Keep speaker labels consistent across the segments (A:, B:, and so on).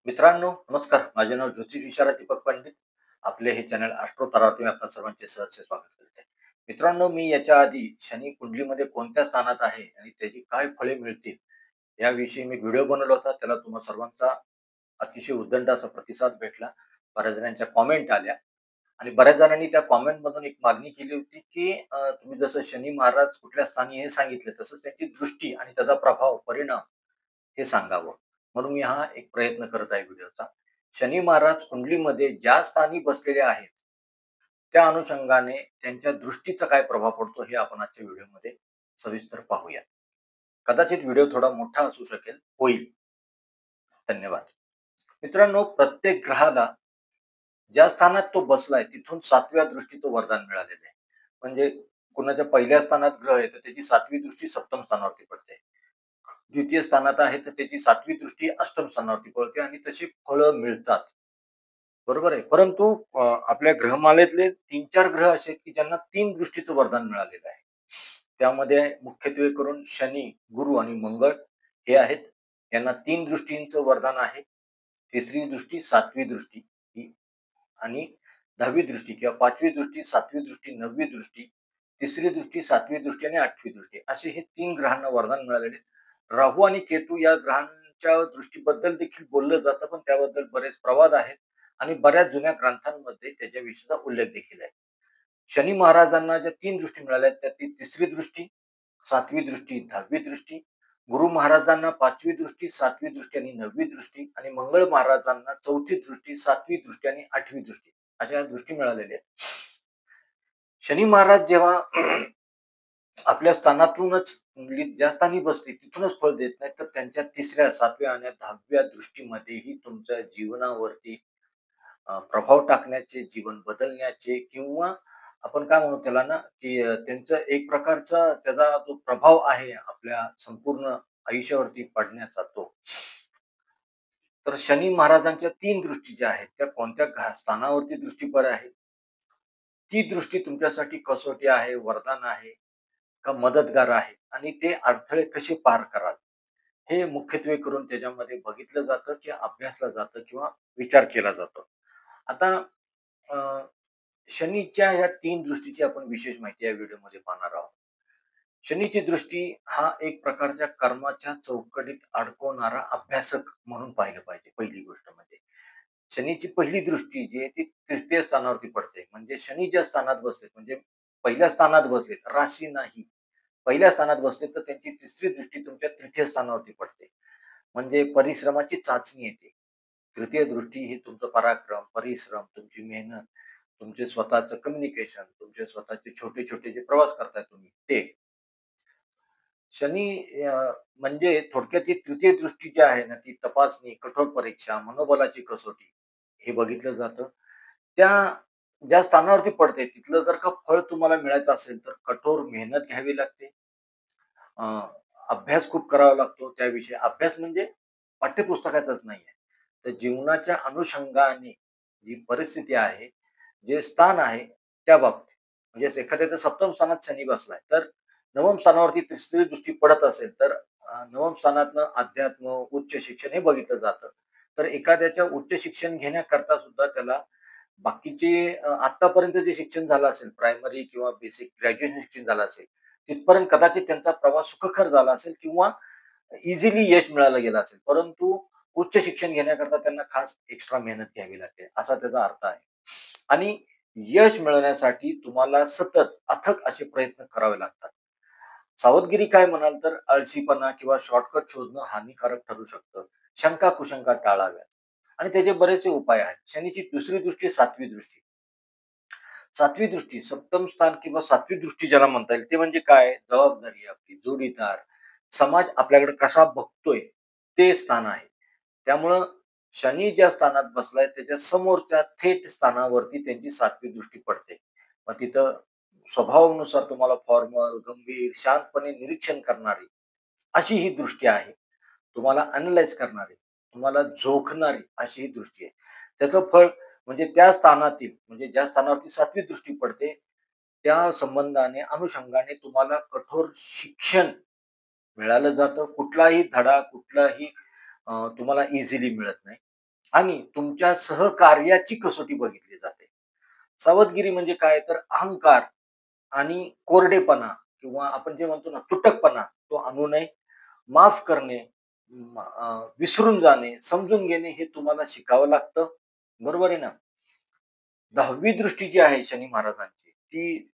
A: मित्रांनो, नमस्कार. माझे नाव ज्योतिष विशारद दीपक पंडित. आपले हे चॅनल ॲस्ट्रो तारावर आपणा सर्वांचे सहर्ष स्वागत करते. मित्रांनो, मी याच्या आधी शनी कुंडलीमध्ये कोणत्या स्थानात आहे आणि त्याची काय फळे मिळतील, याविषयी मी व्हिडिओ बनवला होता. त्याला तुम्हा सर्वांचा अतिशय उदंड असा प्रतिसाद भेटला. बऱ्याच जणांच्या कॉमेंट आल्या आणि बऱ्याच जणांनी त्या कॉमेंटमधून एक मागणी केली होती, की तुम्ही जसं शनी महाराज कुठल्या स्थानी हे सांगितलं, तसंच त्यांची दृष्टी आणि त्याचा प्रभाव, परिणाम हे सांगावं. म्हणून मी हा एक प्रयत्न करत आहे व्हिडिओचा. शनी महाराज कुंडलीमध्ये ज्या स्थानी बसलेले आहेत, त्या अनुषंगाने त्यांच्या दृष्टीचा काय प्रभाव पडतो हे आपण आजच्या व्हिडिओमध्ये सविस्तर पाहूया. कदाचित व्हिडिओ थोडा मोठा असू शकेल, होईल. धन्यवाद. मित्रांनो, प्रत्येक ग्रहाला ज्या स्थानात तो बसलाय तिथून 7व्या दृष्टीचं वरदान मिळालेलं आहे. म्हणजे कुणाच्या पहिल्या स्थानात ग्रह आहे, तर त्याची 7वी दृष्टी सप्तम स्थानावरती पडते. द्वितीय स्थानात आहे, तर त्याची 7वी दृष्टी अष्टम स्थानावरती पडते आणि तशी फळं मिळतात. बरोबर आहे. परंतु आपल्या ग्रहमालेतले 3-4 ग्रह असे आहेत, की ज्यांना 3 दृष्टीचं वरदान मिळालेलं आहे. त्यामध्ये मुख्यत्वे करून शनी, गुरु आणि मंगळ हे आहेत. यांना 3 दृष्टींचं वरदान आहे. तिसरी दृष्टी, 7वी दृष्टी ही आणि 10वी दृष्टी किंवा 5वी दृष्टी, 7वी दृष्टी, 9वी दृष्टी, तिसरी दृष्टी, 7वी दृष्टी आणि 8वी दृष्टी असे हे 3 ग्रहांना वरदान मिळालेले आहे. राहू आणि केतू या ग्रहांच्या दृष्टीबद्दल देखील बोललं जातं, पण त्याबद्दल बरेच प्रवाद आहेत आणि बऱ्याच जुन्या ग्रंथांमध्ये त्याच्याविषयीचा उल्लेख देखील आहे. शनी महाराजांना ज्या 3 दृष्टी मिळाल्या आहेत, त्यातली तिसरी दृष्टी, 7वी दृष्टी, 10वी दृष्टी, गुरु महाराजांना 5वी दृष्टी, 7वी दृष्टी आणि 9वी दृष्टी आणि मंगळ महाराजांना 4थी दृष्टी, 7वी दृष्टी आणि 8वी दृष्टी अशा दृष्टी मिळालेल्या आहेत. शनी महाराज जेव्हा आपल्या स्थानातूनच कुंडलीत ज्या स्थानी बसले तिथूनच फळ देत नाही, तर त्यांच्या 3ऱ्या, 7व्या आणि 10व्या दृष्टीमध्येही तुमच्या जीवनावरती प्रभाव टाकण्याचे, जीवन बदलण्याचे किंवा आपण काय म्हणू त्याला ना, की त्यांचं एक प्रकारचा त्याचा जो प्रभाव आहे आपल्या संपूर्ण आयुष्यावरती पडण्याचा तो. तर शनी महाराजांच्या 3 दृष्टी ज्या आहेत, त्या कोणत्या स्थानावरती दृष्टी पड आहे? ती दृष्टी तुमच्यासाठी कसोटी आहे, वरदान आहे का मदतगार आहे आणि ते अडथळे कसे पार कराल? हे मुख्यत्वे करून त्याच्यामध्ये बघितलं जातं, की अभ्यासलं जातं किंवा विचार केला जातो. आता अ, शनीच्या या 3 दृष्टीची आपण विशेष माहिती या व्हिडिओमध्ये पाहणार आहोत. शनीची दृष्टी हा एक प्रकारच्या कर्माच्या चौकटीत अडकवणारा अभ्यासक म्हणून पाहिलं पाहिजे, पहिली गोष्ट म्हणजे. शनीची पहिली दृष्टी जी आहे ती 3य स्थानावरती पडते. म्हणजे शनी ज्या स्थानात बसलेत, म्हणजे पहिल्या स्थानात बसलेत, राशी नाही. पहिल्या स्थानात बसले तर त्यांची 3री दृष्टी तुमच्या 3य स्थानावरती पडते. म्हणजे परिश्रमाची चाचणी येते. 3य दृष्टी ही तुमचं पराक्रम, परिश्रम, तुमची मेहनत, तुमचे स्वतःचं कम्युनिकेशन, तुमचे स्वतःचे छोटे-छोटे जे प्रवास करताय तुम्ही ते. शनी म्हणजे थोडक्यात ही 3य दृष्टी जी आहे ना, ती तपासणी, कठोर परीक्षा, मनोबलाची कसोटी हे बघितलं जातं. त्या ज्या स्थानावरती पडते तिथलं जर का फळ तुम्हाला मिळायचं असेल, तर कठोर मेहनत घ्यावी लागते. अ, अभ्यास खूप करावा लागतो त्याविषयी. अभ्यास म्हणजे पाठ्यपुस्तकाचाच नाहीये. तर जीवनाच्या अनुषंगाने जी परिस्थिती आहे, जे स्थान आहे त्या बाबतीत. म्हणजे एखाद्याचा सप्तम स्थानात शनी बसलाय, तर 9व स्थानावरती तिसरी दृष्टी पडत असेल, तर 9व स्थानातनं अध्यात्म, उच्च शिक्षण हे बघितलं जातं. तर एखाद्याच्या उच्च शिक्षण घेण्याकरता सुद्धा त्याला बाकीचे आत्तापर्यंत जे शिक्षण झालं असेल, प्रायमरी किंवा बेसिक ग्रॅज्युएशन शिक्षण झालं असेल, तिथपर्यंत कदाचित त्यांचा प्रवास सुखकर झाला असेल किंवा इझिली यश मिळालं गेलं असेल. परंतु उच्च शिक्षण घेण्याकरता त्यांना खास एक्स्ट्रा मेहनत घ्यावी लागते, असा त्याचा अर्थ आहे. आणि यश मिळवण्यासाठी तुम्हाला सतत अथक असे प्रयत्न करावे लागतात. सावधगिरी काय म्हणाल तर आळशीपणा किंवा शॉर्टकट शोधणं हानिकारक ठरू शकतं. शंका-कुशंका टाळाव्यात आणि त्याचे बरेचसे उपाय आहेत. शनीची दुसरी दृष्टी, 7वी दृष्टी. 7वी दृष्टी, सप्तम स्थान किंवा 7वी दृष्टी ज्याला म्हणता येईल, ते म्हणजे काय? जबाबदारी आपली, जोडीदार, समाज आपल्याकडे कसा बघतोय, ते स्थान आहे. त्यामुळं शनी ज्या स्थानात बसलाय त्याच्या समोरच्या थेट स्थानावरती त्यांची 7वी दृष्टी पडते. मग तिथं स्वभावानुसार तुम्हाला फॉर्मल, गंभीर, शांतपणे निरीक्षण करणारी अशी ही दृष्टी आहे. तुम्हाला अॅनलाईज करणारी, तुम्हाला झोखणारी अशी ही दृष्टी आहे. त्याचं फळ म्हणजे त्या स्थानातील म्हणजे ज्या स्थानावरती 7वी दृष्टी पडते, त्या संबंधाने, अनुषंगाने तुम्हाला कठोर शिक्षण मिळालं जातं. कुठलाही धडा, कुठलाही तुम्हाला इझिली मिळत नाही. आणि तुमच्या सहकार्याची कसोटी बघितली जाते. सावधगिरी म्हणजे काय तर अहंकार आणि कोरडेपणा किंवा आपण जे म्हणतो ना तुटकपणा तो आणू नये. माफ करणे, विसरून जाणे, समजून घेणे हे तुम्हाला शिकावं लागतं. बरोबर आहे ना? 10वी दृष्टी जी आहे शनी महाराजांची ती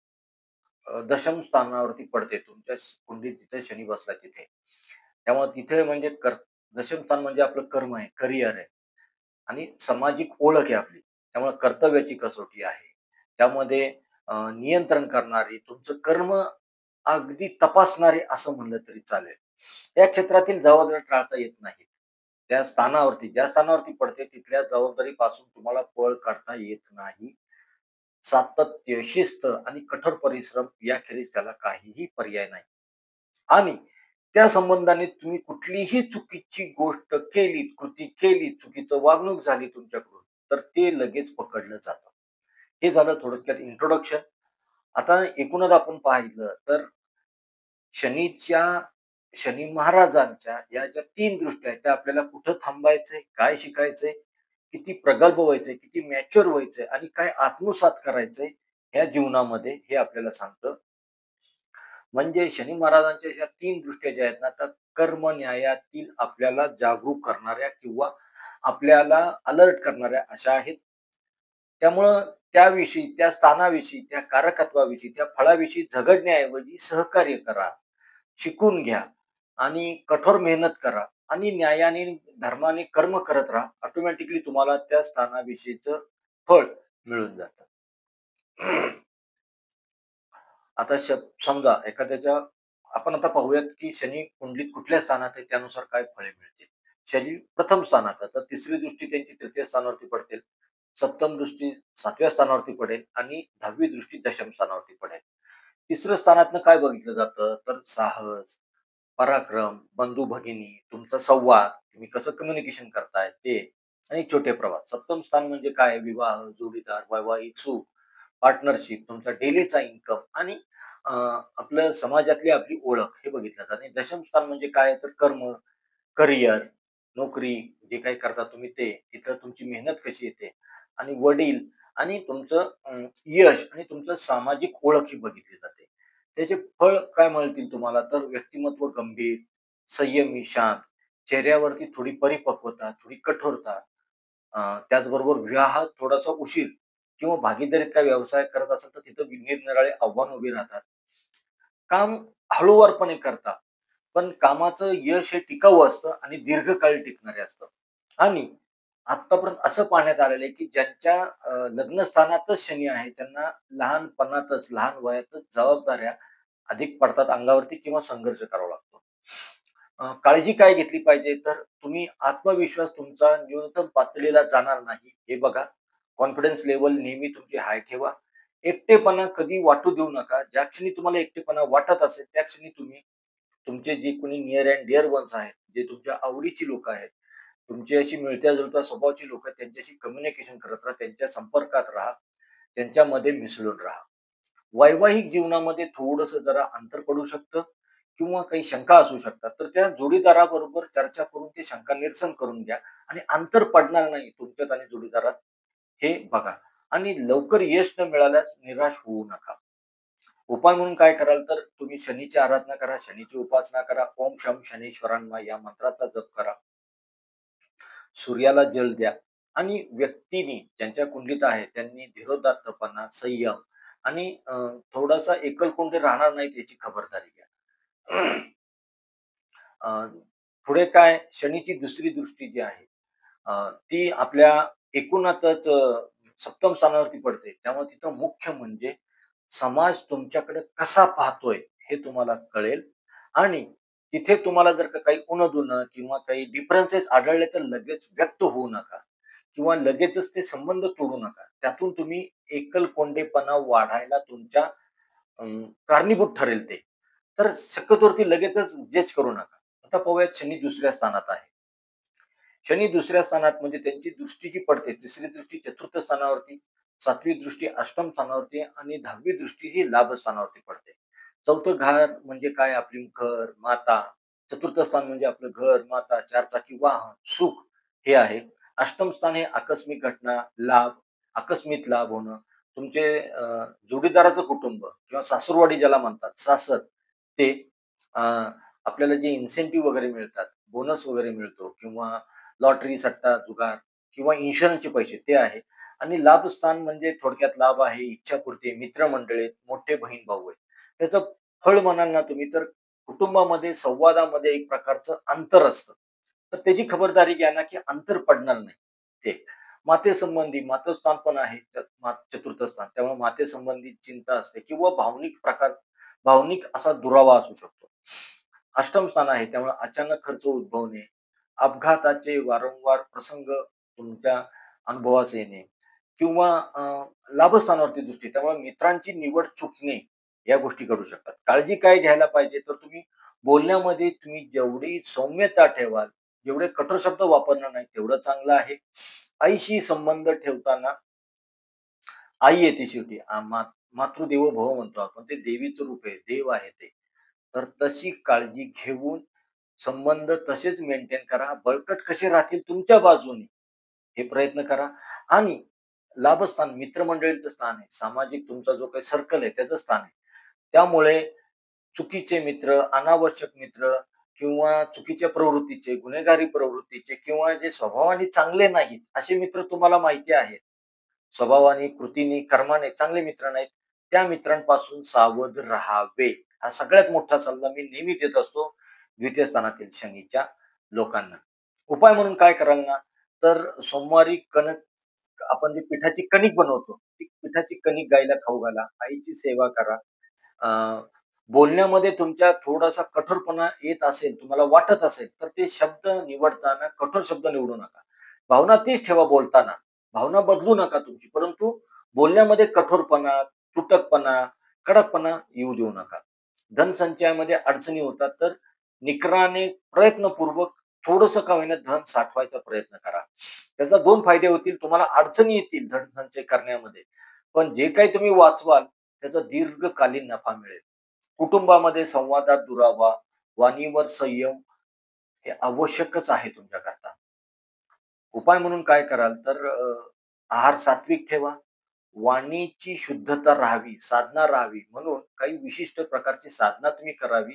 A: दशम स्थानावरती पडते. तुमच्या कुंडलीत जिथे शनी बसला तिथे. त्यामुळे तिथे म्हणजे दशम स्थान म्हणजे आपलं कर्म आहे, करियर आहे आणि सामाजिक ओळख आहे आपली. त्यामुळे कर्तव्याची कसोटी आहे. त्यामध्ये नियंत्रण करणारी, तुमचं कर्म अगदी तपासणारे असं म्हणलं तरी चालेल. या क्षेत्रातील जबाबदाऱ्या टाळता येत नाहीत. त्या स्थानावरती ज्या स्थानावरती पडते तिथल्या जबाबदारीपासून तुम्हाला पळ काढता येत नाही. सातत्य, शिस्त आणि कठोर परिश्रम याखेरीज त्याला काहीही पर्याय नाही. आणि त्या संबंधाने तुम्ही कुठलीही चुकीची गोष्ट केलीत, कृती केली, चुकीचं वागणूक झाली तुमच्याकडून, तर ते लगेच पकडलं जातं. हे झालं थोडक्यात इंट्रोडक्शन. आता एकूणच आपण पाहिलं तर शनीच्या शनी महाराजांच्या या ज्या 3 दृष्ट्या आहेत, त्या आपल्याला कुठं थांबायचंय, काय शिकायचंय, किती प्रगल्भ व्हायचंय, किती मॅच्युअर व्हायचंय आणि काय आत्मसात करायचंय, ह्या जीवनामध्ये हे आपल्याला सांगतं. म्हणजे शनी महाराजांच्या ज्या 3 दृष्ट्या ज्या आहेत ना, त्या कर्म न्यायातील आपल्याला जागरूक करणाऱ्या किंवा आपल्याला अलर्ट करणाऱ्या अशा आहेत. त्यामुळं त्याविषयी, त्या स्थानाविषयी, त्या कारकत्वाविषयी, त्या फळाविषयी झगडण्याऐवजी सहकार्य करा. शिकून घ्या आणि कठोर मेहनत करा आणि न्यायाने, धर्माने कर्म करत राहा. ऑटोमॅटिकली तुम्हाला त्या स्थानाविषयीचं फळ मिळून जातं. आता समजा एखाद्याच्या आपण आता पाहूयात, की शनी कुंडलीत कुठल्या स्थानात आहे त्यानुसार काय फळे मिळतील. शनी प्रथम स्थानात आहे, तर तिसरी दृष्टी त्यांची तृतीय स्थानावरती पडते. सप्तम दृष्टी 7व्या स्थानावरती पडेल आणि 10वी दृष्टी दशम स्थानावरती पडेल. तिसरं स्थानातनं काय बघितलं जातं, तर साहस, पराक्रम, बंधू-भगिनी, तुमचा संवाद, तुम्ही कसं कम्युनिकेशन करताय ते आणि छोटे प्रवास. सप्तम स्थान म्हणजे काय? विवाह, जोडीदार, वैवाहिक सुख, पार्टनरशिप, तुमचा डेलीचा इन्कम आणि आपलं समाजातली आपली ओळख हे बघितलं जातं. आणि दशम स्थान म्हणजे काय? तर कर्म, करियर, नोकरी, जे काही करता तुम्ही ते, तिथं तुमची मेहनत कशी येते आणि वडील आणि तुमचं यश आणि तुमचं सामाजिक ओळख ही बघितली जाते. त्याचे फळ काय मिळतील तुम्हाला? तर व्यक्तिमत्व गंभीर, संयमी, शांत, चेहऱ्यावरती थोडी परिपक्वता, थोडी कठोरता, त्याचबरोबर विवाहात थोडासा उशीर किंवा भागीदारीत काही व्यवसाय करत असाल, तर तिथं निरनिराळे आव्हान उभी राहतात. काम हळूवारपणे करता, पण कामाचं यश हे टिकाऊ असतं आणि दीर्घकाळ टिकणारे असतं. आणि आत्तापर्यंत असं पाहण्यात आलेलं आहे, की ज्यांच्या लग्नस्थानातच शनी आहे, त्यांना लहानपणातच, लहान वयातच जबाबदाऱ्या अधिक पडतात अंगावरती किंवा संघर्ष करावा लागतो. काळजी काय घेतली पाहिजे, तर तुम्ही आत्मविश्वास तुमचा न्यूनतम पातळीला जाणार नाही, हे बघा. कॉन्फिडन्स लेव्हल नेहमी तुमची हाय ठेवा. एकटेपणा कधी वाटू देऊ नका. ज्या क्षणी तुम्हाला एकटेपणा वाटत असेल, त्या क्षणी तुम्ही तुमचे जे कोणी निअर अँड डिअर वन्स आहेत, जे तुमच्या आवडीची लोकं आहेत, तुमच्याशी मिळत्या-जुळत्या स्वभावाची लोकं आहेत, त्यांच्याशी कम्युनिकेशन करत राहा, त्यांच्या संपर्कात राहा, त्यांच्यामध्ये मिसळून राहा. वैवाहिक जीवनामध्ये थोडंसं जरा अंतर पडू शकतं किंवा काही शंका असू शकतात. तर त्या जोडीदाराबरोबर चर्चा करून ती शंका निरसन करून घ्या आणि अंतर पडणार नाही तुमच्यात आणि जोडीदारात हे बघा. आणि लवकर यश न मिळाल्यास निराश होऊ नका. उपाय म्हणून काय कराल, तर तुम्ही शनीची आराधना करा, शनीची उपासना करा. ओम शम शनीश्वराय नमः या मंत्राचा जप करा. सूर्याला जल द्या आणि व्यक्तीनी ज्यांच्या कुंडलीत आहे त्यांनी धीरोदात्तपणा, संयम आणि थोडासा एकलकोंडे राहणार नाहीत याची खबरदारी घ्या. अ, पुढे काय शनीची दुसरी दृष्टी जी आहे, ती आपल्या एकूणातच सप्तम स्थानावरती पडते. त्यामुळे तिथं मुख्य म्हणजे समाज तुमच्याकडे कसा पाहतोय हे तुम्हाला कळेल आणि तिथे तुम्हाला जर का काही उणं-धुणं किंवा काही डिफरन्सेस आढळले तर लगेच व्यक्त होऊ नका किंवा लगेचच ते संबंध तोडू नका. त्यातून तुम्ही एकलकोंडेपणा वाढायला तुमच्या कारणीभूत ठरेल ते. तर शक्यतोवर लगेचच जज करू नका. आता पाहूयात शनी दुसऱ्या स्थानात आहे. शनी दुसऱ्या स्थानात म्हणजे त्यांची दृष्टी जी पडते, तिसरी दृष्टी चतुर्थ स्थानावरती, 7वी दृष्टी अष्टम स्थानावरती आणि 10वी दृष्टी ही लाभ स्थानावरती पडते. चौथं घर म्हणजे काय? आपली घर, माता. चतुर्थ स्थान म्हणजे आपलं घर, माता, चारचाकी वाहन, सुख हे आहे. अष्टम स्थान हे आकस्मिक घटना, लाभ, आकस्मिक लाभ होणं, तुमचे जोडीदाराचं कुटुंब किंवा सासूरवाडी ज्याला म्हणतात, सासर ते अ, आपल्याला जे इन्सेंटिव्ह वगैरे मिळतात, बोनस वगैरे मिळतो किंवा लॉटरी, सट्टा, जुगार किंवा इन्शुरन्सचे पैसे ते आहे. आणि लाभस्थान म्हणजे थोडक्यात लाभ आहे, इच्छापूर्ती आहे, मित्रमंडळी आहेत, मोठे बहीण-भाऊ आहेत. त्याचं फळ म्हणाल ना तुम्ही तर कुटुंबामध्ये संवादामध्ये एक प्रकारचं अंतर असतं. तर त्याची खबरदारी घ्या ना, की अंतर पडणार नाही ते. मातेसंबंधी मातृस्थान पण आहे त्यात चतुर्थ स्थान. त्यामुळे मातेसंबंधी चिंता असते किंवा भावनिक असा दुरावा असू शकतो. अष्टम स्थान आहे त्यामुळे अचानक खर्च उद्भवणे, अपघाताचे वारंवार प्रसंग तुमच्या अनुभवास येणे किंवा लाभस्थानावरती दृष्टी त्यामुळे मित्रांची निवड चुकणे या गोष्टी घडू शकतात. काळजी काय घ्यायला पाहिजे तर तुम्ही बोलण्यामध्ये तुम्ही जेवढी सौम्यता ठेवाल, जेवढे कठोर शब्द वापरणार नाही तेवढं चांगलं आहे. आईशी संबंध ठेवताना आई येते शेवटी. मातृदेवो भव म्हणतो आपण. ते देवीचं रूप आहे, देव आहे ते. तर तशी काळजी घेऊन संबंध तसेच मेंटेन करा. बळकट कसे राहतील तुमच्या बाजूने हे प्रयत्न करा आणि लाभस्थान मित्रमंडळीचं स्थान आहे. सामाजिक तुमचा जो काही सर्कल आहे त्याचं स्थान आहे. त्यामुळे चुकीचे मित्र, अनावश्यक मित्र किंवा चुकीच्या प्रवृत्तीचे, गुन्हेगारी प्रवृत्तीचे किंवा जे स्वभावाने चांगले नाहीत, असे मित्र तुम्हाला माहिती आहेत. स्वभावाने, कृतीने, कर्माने चांगले मित्र नाहीत. त्या मित्रांपासून सावध राहावे. हा सगळ्यात मोठा सल्ला मी नेहमी देत असतो द्वितीय स्थानातील शनीच्या लोकांना. उपाय म्हणून काय कराल ना, तर सोमवारी आपण जी पिठाची कणिक बनवतो, ती पिठाची कणिक गायीला खाऊ घाला, आईची सेवा करा. अ, बोलण्यामध्ये तुमच्या थोडासा कठोरपणा येत असेल, तुम्हाला वाटत असेल, तर ते शब्द निवडताना कठोर शब्द निवडू नका. भावना तीच ठेवा बोलताना. भावना बदलू नका तुमची, परंतु बोलण्यामध्ये कठोरपणा, तुटकपणा, कडकपणा येऊ देऊ नका. धनसंचयामध्ये अडचणी होतात, तर निकराने प्रयत्नपूर्वक थोडंसं का होईना धन साठवायचा प्रयत्न करा. त्याचा 2 फायदे होतील. तुम्हाला अडचणी येतील धनसंचय करण्यामध्ये, पण जे काही तुम्ही वाचवाल त्याचा दीर्घकालीन नफा मिळेल. कुटुंबामध्ये संवादात दुरावा, वाणीवर संयम हे आवश्यकच आहे तुमच्याकरता. उपाय म्हणून काय कराल तर आहार सात्विक ठेवा, वाणीची शुद्धता राहावी, साधना राहावी म्हणून काही विशिष्ट प्रकारची साधना तुम्ही करावी.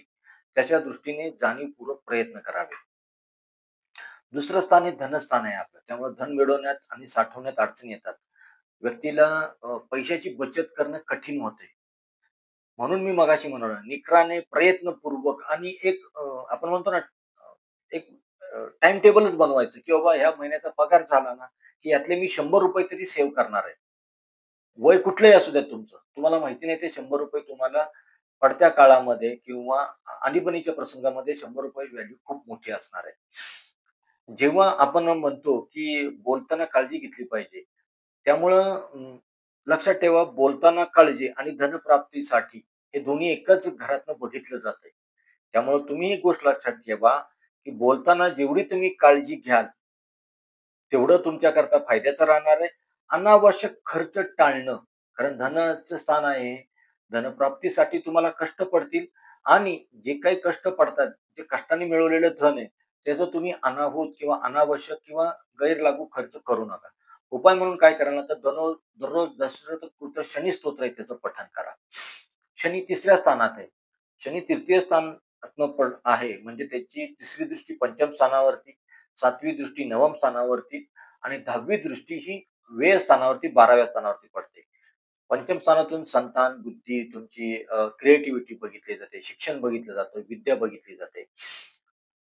A: त्याच्या दृष्टीने जाणीवपूर्वक प्रयत्न करावे. दुसरं स्थान हे धनस्थान आहे आपलं. त्यामुळे धन मिळवण्यात आणि साठवण्यात अडचणी येतात. व्यक्तीला पैशाची बचत करणं कठीण होते. म्हणून मी मगाशी म्हणालो, निकराने, प्रयत्नपूर्वक आणि एक आपण म्हणतो ना, एक टाईम टेबलच बनवायचं, की बाबा ह्या महिन्याचा पगार झाला ना, की यातले मी ₹100 तरी सेव्ह करणार आहे. वय कुठलंही असू द्या तुमचं. तुम्हाला माहिती नाही ते ₹100 तुम्हाला पडत्या काळामध्ये किंवा आणीबाणीच्या प्रसंगामध्ये ₹100 व्हॅल्यू खूप मोठी असणार आहे. जेव्हा आपण म्हणतो, की बोलताना काळजी घेतली पाहिजे. त्यामुळं लक्षात ठेवा बोलताना काळजी आणि धनप्राप्तीसाठी हे दोन्ही एकाच घरातनं बघितलं जातंय. त्यामुळे तुम्ही एक गोष्ट लक्षात ठेवा, की बोलताना जेवढी तुम्ही काळजी घ्याल, तेवढं तुमच्याकरता फायद्याचं राहणार आहे. अनावश्यक खर्च टाळणं, कारण धनाचं स्थान आहे. धनप्राप्तीसाठी तुम्हाला कष्ट पडतील आणि जे काही कष्ट पडतात, जे कष्टाने मिळवलेलं धन आहे, त्याचं तुम्ही अनाहूत किंवा अनावश्यक किंवा गैरलागू खर्च करू नका. उपाय म्हणून काय करा ना, तर दररोज दशरथ कृत शनी स्तोत्र आहे त्याचं पठण करा. शनी 3ऱ्या स्थानात आहे. शनी तृतीय स्थानातनं पण आहे. म्हणजे त्याची 3री दृष्टी पंचम स्थानावरती, 7वी दृष्टी नवम स्थानावरती आणि 10वी दृष्टी ही व्यय स्थानावरती 12व्या स्थानावरती पडते. पंचम स्थानातून संतान, बुद्धी, तुमची क्रिएटिव्हिटी बघितली जाते, शिक्षण बघितलं जातं, विद्या बघितली जाते.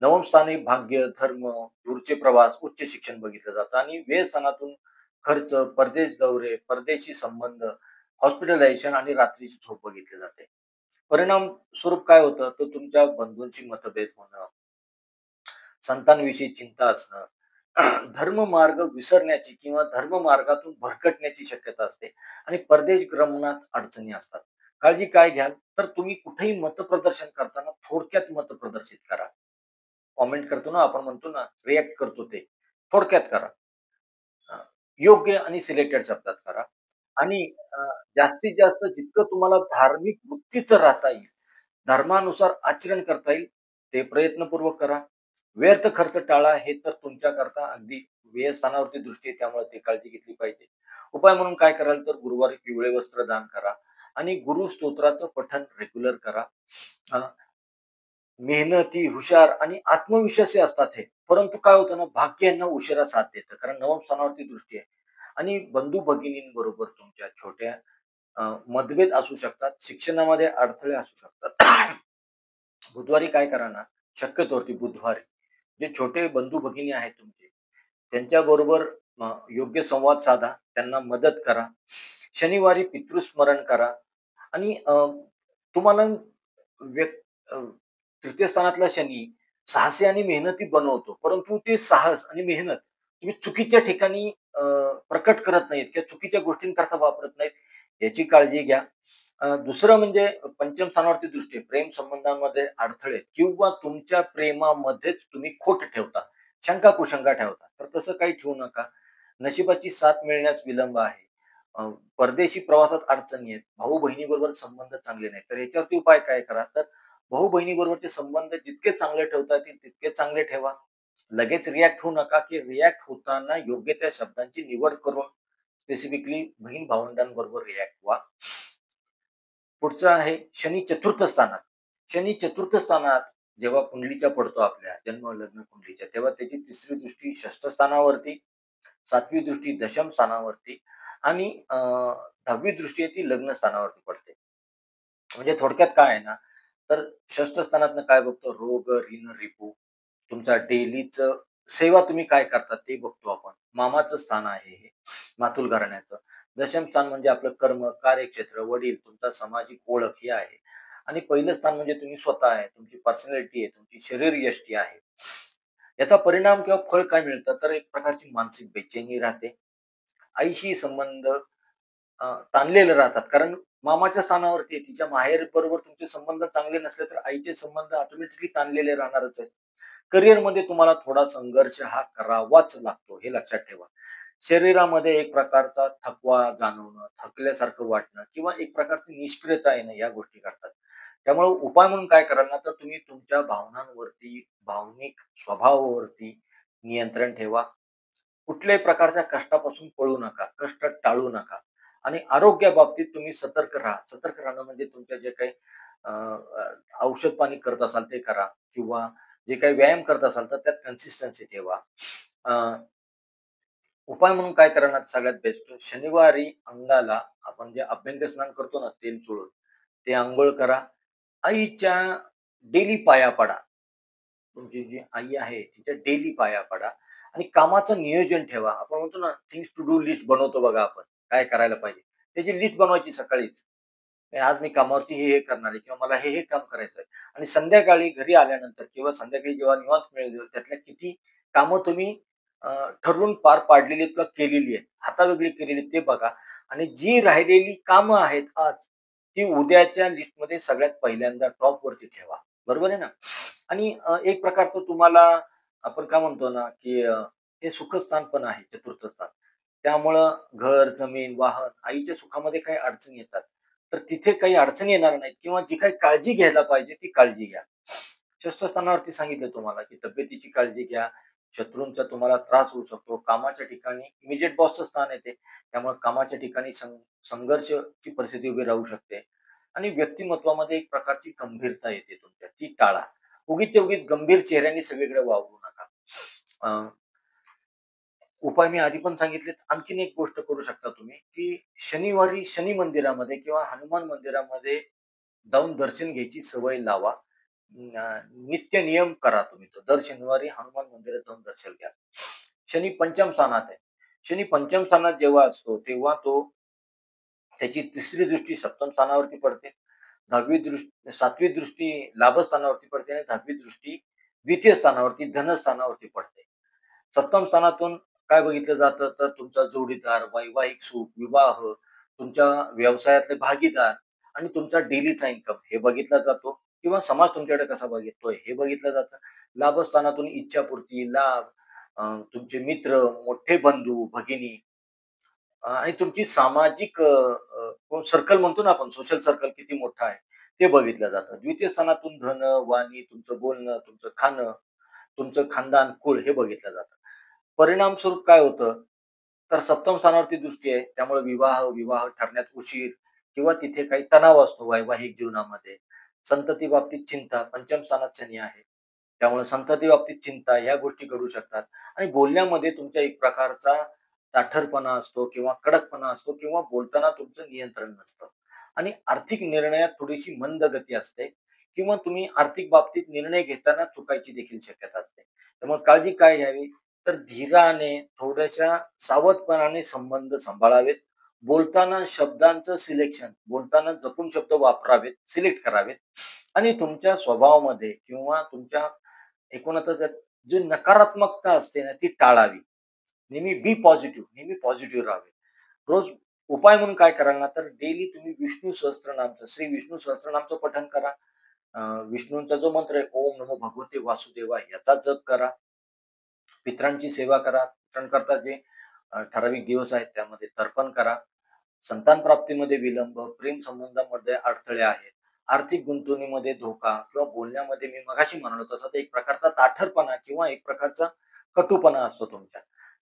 A: नवम स्थानी भाग्य, धर्म, दूरचे प्रवास, उच्च शिक्षण बघितलं जातं आणि व्यय स्थानातून खर्च, परदेश दौरे, परदेशी संबंध, हॉस्पिटलायझेशन आणि रात्रीची झोप बघितली जाते. परिणाम स्वरूप काय होतं, तर तुमच्या बंधूंशी मतभेद होणं, संतांविषयी चिंता असणं, धर्ममार्ग विसरण्याची किंवा धर्ममार्गातून भरकटण्याची शक्यता असते आणि परदेश गमनात अडचणी असतात. काळजी काय घ्याल, तर तुम्ही कुठेही मतप्रदर्शन करताना थोडक्यात मत प्रदर्शित करा. कॉमेंट करतो ना, आपण म्हणतो ना, रिएक्ट करतो ते, थोडक्यात करा. अ, योग्य आणि सिलेक्टेड शब्दात करा आणि अ, जास्तीत जास्त जितकं तुम्हाला धार्मिक वृत्तीचं राहता येईल, धर्मानुसार आचरण करता येईल, ते प्रयत्नपूर्वक करा. व्यर्थ खर्च टाळा हे तर तुमच्याकरता अगदी व्ययस्थानावरती दृष्टी आहे त्यामुळे ते काळजी घेतली पाहिजे. उपाय म्हणून काय कराल तर गुरुवारी पिवळे वस्त्र दान करा आणि गुरु स्तोत्राचं पठण रेग्युलर करा. अ, मेहनती, हुशार आणि आत्मविश्वासी असतात हे. परंतु काय होतं ना, भाग्य यांना उशिरा साथ देतं. कारण नवम स्थानावरती दृष्टी आहे आणि बंधू-भगिनींबरोबर तुमच्या छोट्या मतभेद असू शकतात. शिक्षणामध्ये अडथळे असू शकतात. बुधवारी काय करा ना, शक्यतोवरती बुधवारी जे छोटे बंधू-भगिनी आहेत तुमचे, त्यांच्याबरोबर योग्य संवाद साधा, त्यांना मदत करा. शनिवारी पितृस्मरण करा आणि तुम्हाला व्यक् अ, तृतीय स्थानातला शनी साहसी आणि मेहनती बनवतो. परंतु ते साहस आणि मेहनत तुम्ही चुकीच्या ठिकाणी प्रकट करत नाहीत किंवा चुकीच्या गोष्टींकरता वापरत नाहीत, याची काळजी घ्या. दुसरं म्हणजे पंचम स्थानावरती दृष्टी आहे. प्रेम संबंधांमध्ये अडथळे किंवा तुमच्या प्रेमामध्येच तुम्ही खोट ठेवता, शंका-कुशंका ठेवता. तर तसं काही ठेवू नका. नशिबाची साथ मिळण्यास विलंब आहे. परदेशी प्रवासात अडचणी आहेत. भाऊ-बहिणीबरोबर संबंध चांगले नाहीत. तर याच्यावरती उपाय काय करा, तर भाऊ-बहिणीबरोबरचे संबंध जितके चांगले ठेवता येतील तितके चांगले ठेवा. लगेच रिएक्ट होऊ नका, की रिएक्ट होताना योग्य त्या शब्दांची निवड करून स्पेसिफिकली बहीण-भावंडांबरोबर रिएक्ट व्हा. पुढचं आहे शनी चतुर्थ स्थानात. शनी चतुर्थ स्थानात जेव्हा कुंडलीच्या पडतो आपल्या जन्म लग्न कुंडलीच्या, तेव्हा त्याची तिसरी दृष्टी षष्ठ स्थानावरती, सातवी दृष्टी दशम स्थानावरती आणि 10वी दृष्टी आहे ती लग्न स्थानावरती पडते. म्हणजे थोडक्यात काय आहे ना, तर षष्ठ स्थानातनं काय बघतो रोग, ऋण, रिपू तुमचा डेलीचं सेवा तुम्ही काय करता ते बघतो आपण. मामाचं स्थान आहे हे, मातुल घराण्याचं. दशम स्थान म्हणजे आपलं कर्म, कार्यक्षेत्र, वडील, तुमचा सामाजिक ओळख हे आहे. आणि पहिलं स्थान म्हणजे तुम्ही स्वतः आहे, तुमची पर्सनॅलिटी आहे, तुमची शरीरयष्टी आहे. याचा परिणाम किंवा फळ काय मिळतं, तर एक प्रकारची मानसिक बेचैनी राहते. आईशी संबंध ताणलेले राहतात. कारण मामाच्या स्थानावरती आहे. तिच्या माहेरबरोबर तुमचे संबंध चांगले नसले, तर आईचे संबंध ऑटोमॅटिकली ताणलेले राहणारच आहेत. करिअरमध्ये तुम्हाला थोडा संघर्ष हा करावाच लागतो, हे लक्षात ठेवा. शरीरामध्ये एक प्रकारचा थकवा जाणवणं, थकल्यासारखं वाटणं किंवा एक प्रकारची निष्क्रियता येणं या गोष्टी घडतात. त्यामुळे उपाय म्हणून काय कराल ना, तर तुम्ही तुमच्या भावनांवरती, भावनिक स्वभावावरती नियंत्रण ठेवा. कुठल्याही प्रकारच्या कष्टापासून पळू नका, कष्ट टाळू नका आणि आरोग्याबाबतीत तुम्ही सतर्क राहा. सतर्क राहणं म्हणजे तुमच्या जे काही अ, अ, औषध पाणी करत असाल ते करा किंवा जे काही व्यायाम करत असाल तर त्यात कन्सिस्टन्सी ठेवा. अ, उपाय म्हणून काय करणार सगळ्यात बेस्ट शनिवारी अंगाला आपण जे अभ्यंग स्नान करतो ना तेल चोळून, ते अंघोळ करा. आईच्या डेली पाया पडा. तुमची जी आई आहे तिच्या डेली पाया पडा आणि कामाचं नियोजन ठेवा. आपण म्हणतो ना थिंग्स टू डू लिस्ट बनवतो बघा आपण, काय करायला पाहिजे. त्याची लिस्ट बनवायची सकाळीच. आज मी कामावरती हे करणार आहे किंवा मला हे काम करायचं आहे आणि संध्याकाळी घरी आल्यानंतर किंवा संध्याकाळी जेव्हा निवांत मिळेल त्यातल्या किती कामं तुम्ही अ, ठरवून पार पाडलेली आहेत किंवा केलेली आहेत, हातावेगळी केलेली आहेत ते बघा आणि जी राहिलेली कामं आहेत आज, ती उद्याच्या लिस्टमध्ये सगळ्यात पहिल्यांदा टॉपवरती ठेवा. बरोबर आहे ना? आणि एक प्रकारचं तुम्हाला आपण काय म्हणतो ना, की हे सुखस्थान पण आहे चतुर्थ स्थान. त्यामुळं घर, जमीन, वाहन, आईच्या सुखामध्ये काही अडचणी येतात. तर तिथे काही अडचणी येणार नाहीत किंवा जी काही काळजी घ्यायला पाहिजे ती काळजी घ्या. षष्ठस्थानावरती सांगितलं तुम्हाला, की तब्येतीची काळजी घ्या. शत्रूंचा तुम्हाला त्रास होऊ शकतो. कामाच्या ठिकाणी इमिडिएट बॉसचं स्थान आहे ते. त्यामुळे कामाच्या ठिकाणी संघर्षाची परिस्थिती उभी राहू शकते आणि व्यक्तिमत्त्वामध्ये एक प्रकारची गंभीरता येते तुमच्या, ती टाळा. उगीचच्या उगीच गंभीर चेहऱ्याने सगळीकडे वावरू नका. अ, उपाय मी आधी पण सांगितलेत. आणखीन एक गोष्ट करू शकता तुम्ही, की शनिवारी शनी मंदिरामध्ये किंवा हनुमान मंदिरामध्ये जाऊन दर्शन घ्यायची सवय लावा. नित्य नियम करा तुम्ही तो. दर शनिवारी हनुमान मंदिरात जाऊन दर्शन घ्या. शनी पंचम स्थानात आहे. शनी पंचम स्थानात जेव्हा असतो, तेव्हा तो त्याची तिसरी दृष्टी सप्तम स्थानावरती पडते. 7वी दृष्टी लाभस्थानावरती पडते आणि 10वी दृष्टी द्वितीय स्थानावरती, धनस्थानावरती पडते. सप्तम स्थानातून काय बघितलं जातं, तर तुमचा जोडीदार, वैवाहिक सुख, विवाह, तुमच्या व्यवसायातले भागीदार आणि तुमचा डेलीचा इन्कम हे बघितला जातो किंवा समाज तुमच्याकडे कसा बघतोय हे बघितलं जातं. लाभस्थानातून इच्छापूर्ती, लाभ, तुमचे मित्र, मोठे बंधू, भगिनी आणि तुमची सामाजिक सर्कल म्हणतो ना आपण सोशल सर्कल किती मोठा आहे, ते बघितलं जातं. द्वितीय स्थानातून धन, वाणी, तुमचं बोलणं, तुमचं खाणं, तुमचं खानदान, कुळ हे बघितलं जातं. परिणामस्वरूप काय होतं, तर सप्तम स्थानावरती दृष्टी आहे. त्यामुळे विवाह ठरण्यात उशीर किंवा तिथे काही तणाव असतो वैवाहिक जीवनामध्ये. संतती बाबतीत चिंता, पंचम स्थानात शनी आहे. त्यामुळे संतती बाबतीत चिंता ह्या गोष्टी घडू शकतात आणि बोलण्यामध्ये तुमच्या एक प्रकारचा ताठरपणा असतो किंवा कडकपणा असतो किंवा बोलताना तुमचं नियंत्रण नसतं आणि आर्थिक निर्णयात थोडीशी मंद गती असते किंवा तुम्ही आर्थिक बाबतीत निर्णय घेताना चुकायची देखील शक्यता असते. त्यामुळे काळजी काय घ्यावी? तर धीराने, थोड्याशा सावधपणाने संबंध सांभाळावेत. बोलताना शब्दांचं सिलेक्शन, बोलताना जपून शब्द वापरावेत, सिलेक्ट करावेत आणि तुमच्या स्वभावामध्ये किंवा तुमच्या एकूणच जी नकारात्मकता असते ना, ती टाळावी. नेहमी बी पॉझिटिव्ह, नेहमी पॉझिटिव्ह राहावे. रोज उपाय म्हणून काय कराल ना, तर डेली तुम्ही विष्णू सहस्त्रनामचं, श्री विष्णू सहस्त्रनामचं पठण करा. अ, विष्णूंचा जो मंत्र आहे, ओम नमो भगवते वासुदेवाय याचा जप करा. पितरांची सेवा करा. पितरांकरता जे ठराविक दिवस आहेत त्यामध्ये तर्पण करा. संतान प्राप्तीमध्ये विलंब, प्रेम संबंधामध्ये अडथळे आहेत, आर्थिक गुंतवणुकीमध्ये धोका किंवा बोलण्यामध्ये मी मगाशी म्हणालो तसं एक प्रकारचा ताठरपणा किंवा एक प्रकारचा कटुपणा असतो तुमच्या.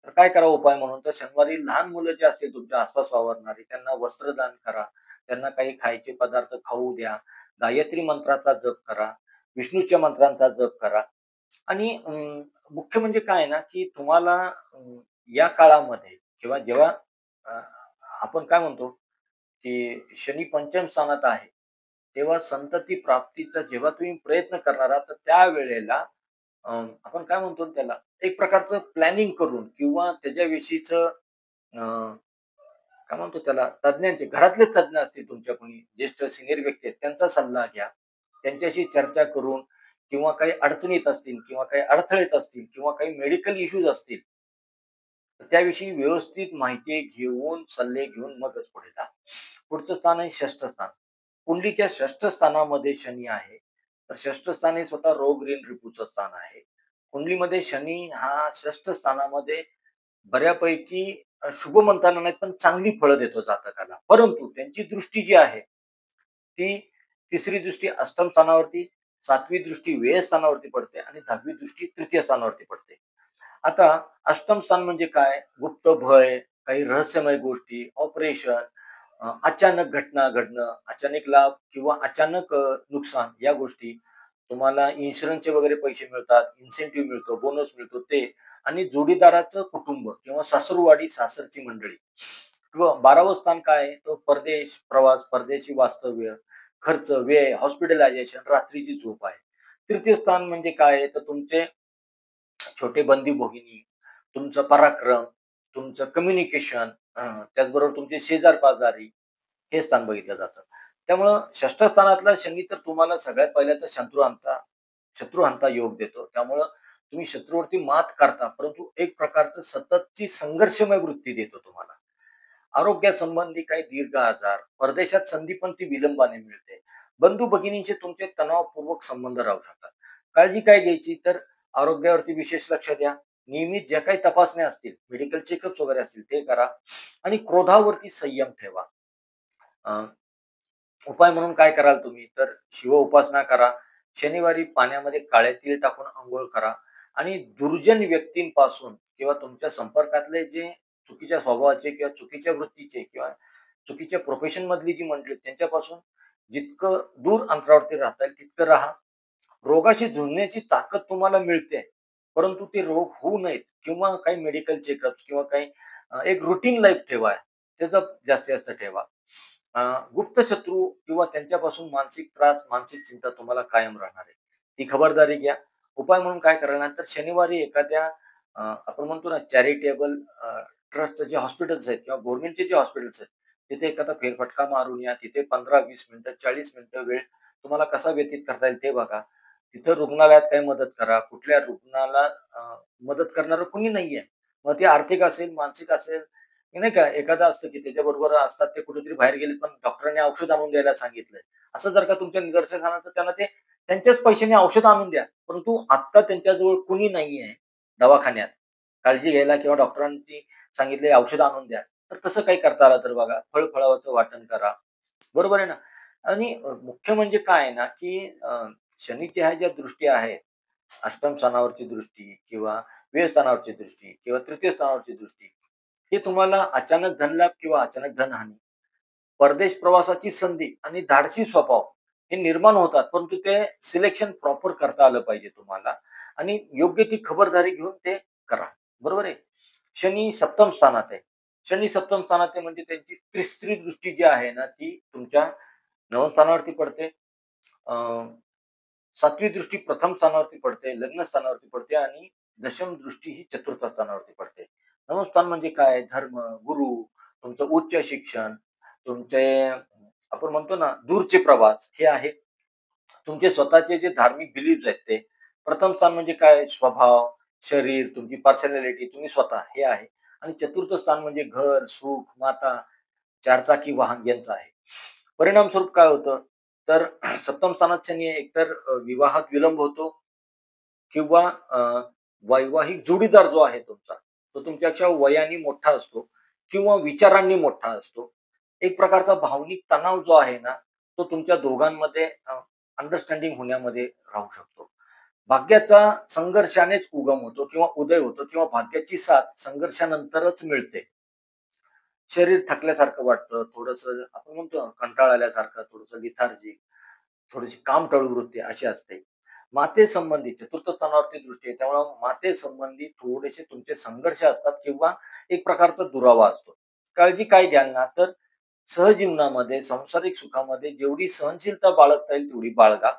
A: तर काय करावं उपाय म्हणून? तर शनिवारी लहान मुलं जे असतील तुमच्या आसपास वावरणारी त्यांना वस्त्रदान करा. त्यांना काही खायचे पदार्थ खाऊ द्या. गायत्री मंत्राचा जप करा. विष्णूच्या मंत्रांचा जप करा आणि मुख्य म्हणजे काय आहे ना, की तुम्हाला या काळामध्ये किंवा जेव्हा अ, आपण काय म्हणतो, की शनी पंचम स्थानात आहे, तेव्हा संतती प्राप्तीचा जेव्हा तुम्ही प्रयत्न करणार आहात, तर त्यावेळेला आपण काय म्हणतो ना त्याला, एक प्रकारचं प्लॅनिंग करून किंवा त्याच्याविषयीचं काय म्हणतो त्याला, तज्ञांचे घरातलेच तज्ञ असतील तुमच्या कोणी ज्येष्ठ सिनियर व्यक्ती आहेत, त्यांचा सल्ला घ्या. त्यांच्याशी चर्चा करून किंवा काही अडचणीत असतील किंवा काही अडथळेत असतील किंवा काही मेडिकल इश्यूज असतील, तर त्याविषयी व्यवस्थित माहिती घेऊन, सल्ले घेऊन मगच पुढे जा. पुढचं स्थान आहे षष्ठ स्थान. कुंडलीच्या षष्ठ स्थानामध्ये शनी आहे. तर षष्ठ स्थान हे स्वतः रोग, ऋण, रिपूचं स्थान आहे. कुंडलीमध्ये शनी हा षष्ठ स्थानामध्ये बऱ्यापैकी शुभ म्हणता येणार नाही, पण चांगली फळं देतो जातकाला. परंतु त्यांची दृष्टी जी आहे, ती तिसरी दृष्टी अष्टम स्थानावरती, 7वी दृष्टी व्यय स्थानावरती पडते आणि 10वी दृष्टी तृतीय स्थानावरती पडते. आता अष्टम स्थान म्हणजे काय? गुप्त भय, काही रहस्यमय गोष्टी, ऑपरेशन, अचानक घटना घडणं, अचानक लाभ किंवा अचानक नुकसान या गोष्टी. तुम्हाला इन्शुरन्सचे वगैरे पैसे मिळतात, इन्सेंटिव्ह मिळतो, बोनस मिळतो ते आणि जोडीदाराचं कुटुंब किंवा सासूरवाडी, सासरची मंडळी किंवा 12वं स्थान काय आहे? तर परदेश, प्रवास, परदेशी वास्तव्य, खर्च, व्यय, हॉस्पिटलायझेशन, रात्रीची झोप आहे. तृतीय स्थान म्हणजे काय आहे? तर तुमचे छोटे बंदी भगिनी, तुमचं पराक्रम, तुमचं कम्युनिकेशन, त्याचबरोबर तुमचे शेजार-पाजारी हे स्थान बघितलं जातं. त्यामुळं षष्ठ स्थानातला शनी तर तुम्हाला सगळ्यात पहिला तर शत्रुहंता योग देतो. त्यामुळं तुम्ही शत्रूवरती मात करता, परंतु एक प्रकारचं सततची संघर्षमय वृत्ती देतो तुम्हाला. आरोग्यासंबंधी काही दीर्घ आजार, परदेशात संधी पण ती विलंबाने मिळते. बंधू-भगिनींचे तुमचे तणावपूर्वक संबंध राहू शकतात. काळजी काय घ्यायची? तर आरोग्यावरती विशेष लक्ष द्या. नियमित ज्या काही तपासण्या असतील, मेडिकल चेकअप्स वगैरे असतील ते करा आणि क्रोधावरती संयम ठेवा. अ, उपाय म्हणून काय कराल तुम्ही? तर शिव उपासना करा. शनिवारी पाण्यामध्ये काळे तीळ टाकून अंघोळ करा आणि दुर्जन व्यक्तींपासून किंवा तुमच्या संपर्कातले जे चुकीच्या स्वभावाचे किंवा चुकीच्या वृत्तीचे किंवा चुकीच्या प्रोफेशन मधली जी मंडळी आहेत, त्यांच्यापासून जितकं दूर अंतरावरती राहता येईल तितकं राहा. रोगाशी झुंजण्याची ताकद तुम्हाला मिळते. परंतु ते रोग होऊ नयेत किंवा काही मेडिकल चेकअप्स किंवा काही एक रूटीन लाईफ ठेवा. त्याचं जास्तीत जास्त ठेवा. अ, गुप्त शत्रू किंवा त्यांच्यापासून मानसिक त्रास, मानसिक चिंता तुम्हाला कायम राहणार आहे. ती खबरदारी घ्या. उपाय म्हणून काय करणार तर शनिवारी एखाद्या आपण म्हणतो ना चॅरिटेबल ट्रस्टचे जे हॉस्पिटल्स आहेत किंवा गव्हर्नमेंटचे जे हॉस्पिटल्स आहेत, तिथे एखादा फेरफटका मारून या. तिथे 15-20 मिनिटं, 40 मिनिटं वेळ तुम्हाला कसा व्यतीत करता येईल ते बघा. तिथं रुग्णालयात काही मदत करा. कुठल्या रुग्णाला मदत करणारं कुणी नाहीये. मग ते आर्थिक असेल, मानसिक असेल, हे नाही का एखादं असतं की त्याच्याबरोबर असतात ते कुठेतरी बाहेर गेले पण डॉक्टरांनी औषध आणून द्यायला सांगितलंय. असं जर का तुमच्या निदर्शनास आलं तर त्यांना ते त्यांच्याच पैशाने औषध आणून द्या. परंतु आत्ता त्यांच्याजवळ कुणी नाहीये दवाखान्यात काळजी घ्यायला किंवा डॉक्टरांनी सांगितले औषध आणून द्या. तर तसं काही करता आलं तर बघा. फळ-फळाचं वाटण करा. बरोबर आहे ना? आणि मुख्य म्हणजे काय आहे ना, की शनीच्या ह्या ज्या दृष्टी आहेत, अष्टम स्थानावरची दृष्टी किंवा व्यय स्थानावरची दृष्टी किंवा तृतीय स्थानावरची दृष्टी, हे तुम्हाला अचानक धनलाभ किंवा अचानक धनहानी, परदेश प्रवासाची संधी आणि धाडसी स्वभाव हे निर्माण होतात. परंतु ते सिलेक्शन प्रॉपर करता आलं पाहिजे तुम्हाला आणि योग्य ती खबरदारी घेऊन ते करा. बरोबर आहे. शनी सप्तम स्थानात आहे. शनी सप्तम स्थानात आहे म्हणजे त्यांची तिसरी दृष्टी जी आहे ना, ती तुमच्या नवम स्थानावरती पडते. अ, 7वी दृष्टी प्रथम स्थानावरती पडते, लग्न स्थानावरती पडते आणि दशम दृष्टी ही चतुर्थ स्थानावरती पडते. नवम स्थान म्हणजे काय? धर्म, गुरु, तुमचं उच्च शिक्षण, तुमचे आपण म्हणतो ना दूरचे प्रवास हे आहे. तुमचे स्वतःचे जे धार्मिक बिलीफ्स आहेत ते. प्रथम स्थान म्हणजे काय? स्वभाव, शरीर, तुमची पर्सनॅलिटी, तुम्ही स्वतः हे आहे. आणि चतुर्थ स्थान म्हणजे घर, सुख, माता, चारचाकी वाहन यांचं आहे. परिणामस्वरूप काय होतं? तर सप्तम स्थानात शनी आहे, एकतर विवाहात विलंब होतो किंवा वैवाहिक जोडीदार जो आहे तुमचा, तो तुमच्यापेक्षा वयाने मोठा असतो किंवा विचारांनी मोठा असतो. एक प्रकारचा भावनिक तणाव जो आहे ना, तो तुमच्या दोघांमध्ये अंडरस्टँडिंग होण्यामध्ये राहू शकतो. भाग्याचा संघर्षानेच उगम होतो किंवा उदय होतो किंवा भाग्याची साथ संघर्षानंतरच मिळते. शरीर थकल्यासारखं वाटतं, थोडंसं आपण म्हणतो ना कंटाळा आल्यासारखं, थोडंसं लिथार्जिक, थोडीशी कामटळू वृत्ती अशी असते. मातेसंबंधी चतुर्थ स्थानावरती दृष्टी आहे, त्यामुळं मातेसंबंधी थोडेसे तुमचे संघर्ष असतात किंवा एक प्रकारचा दुरावा असतो. काळजी काय घ्याल ना, तर सहजीवनामध्ये, सांसारिक सुखामध्ये जेवढी सहनशीलता बाळगता येईल तेवढी बाळगा.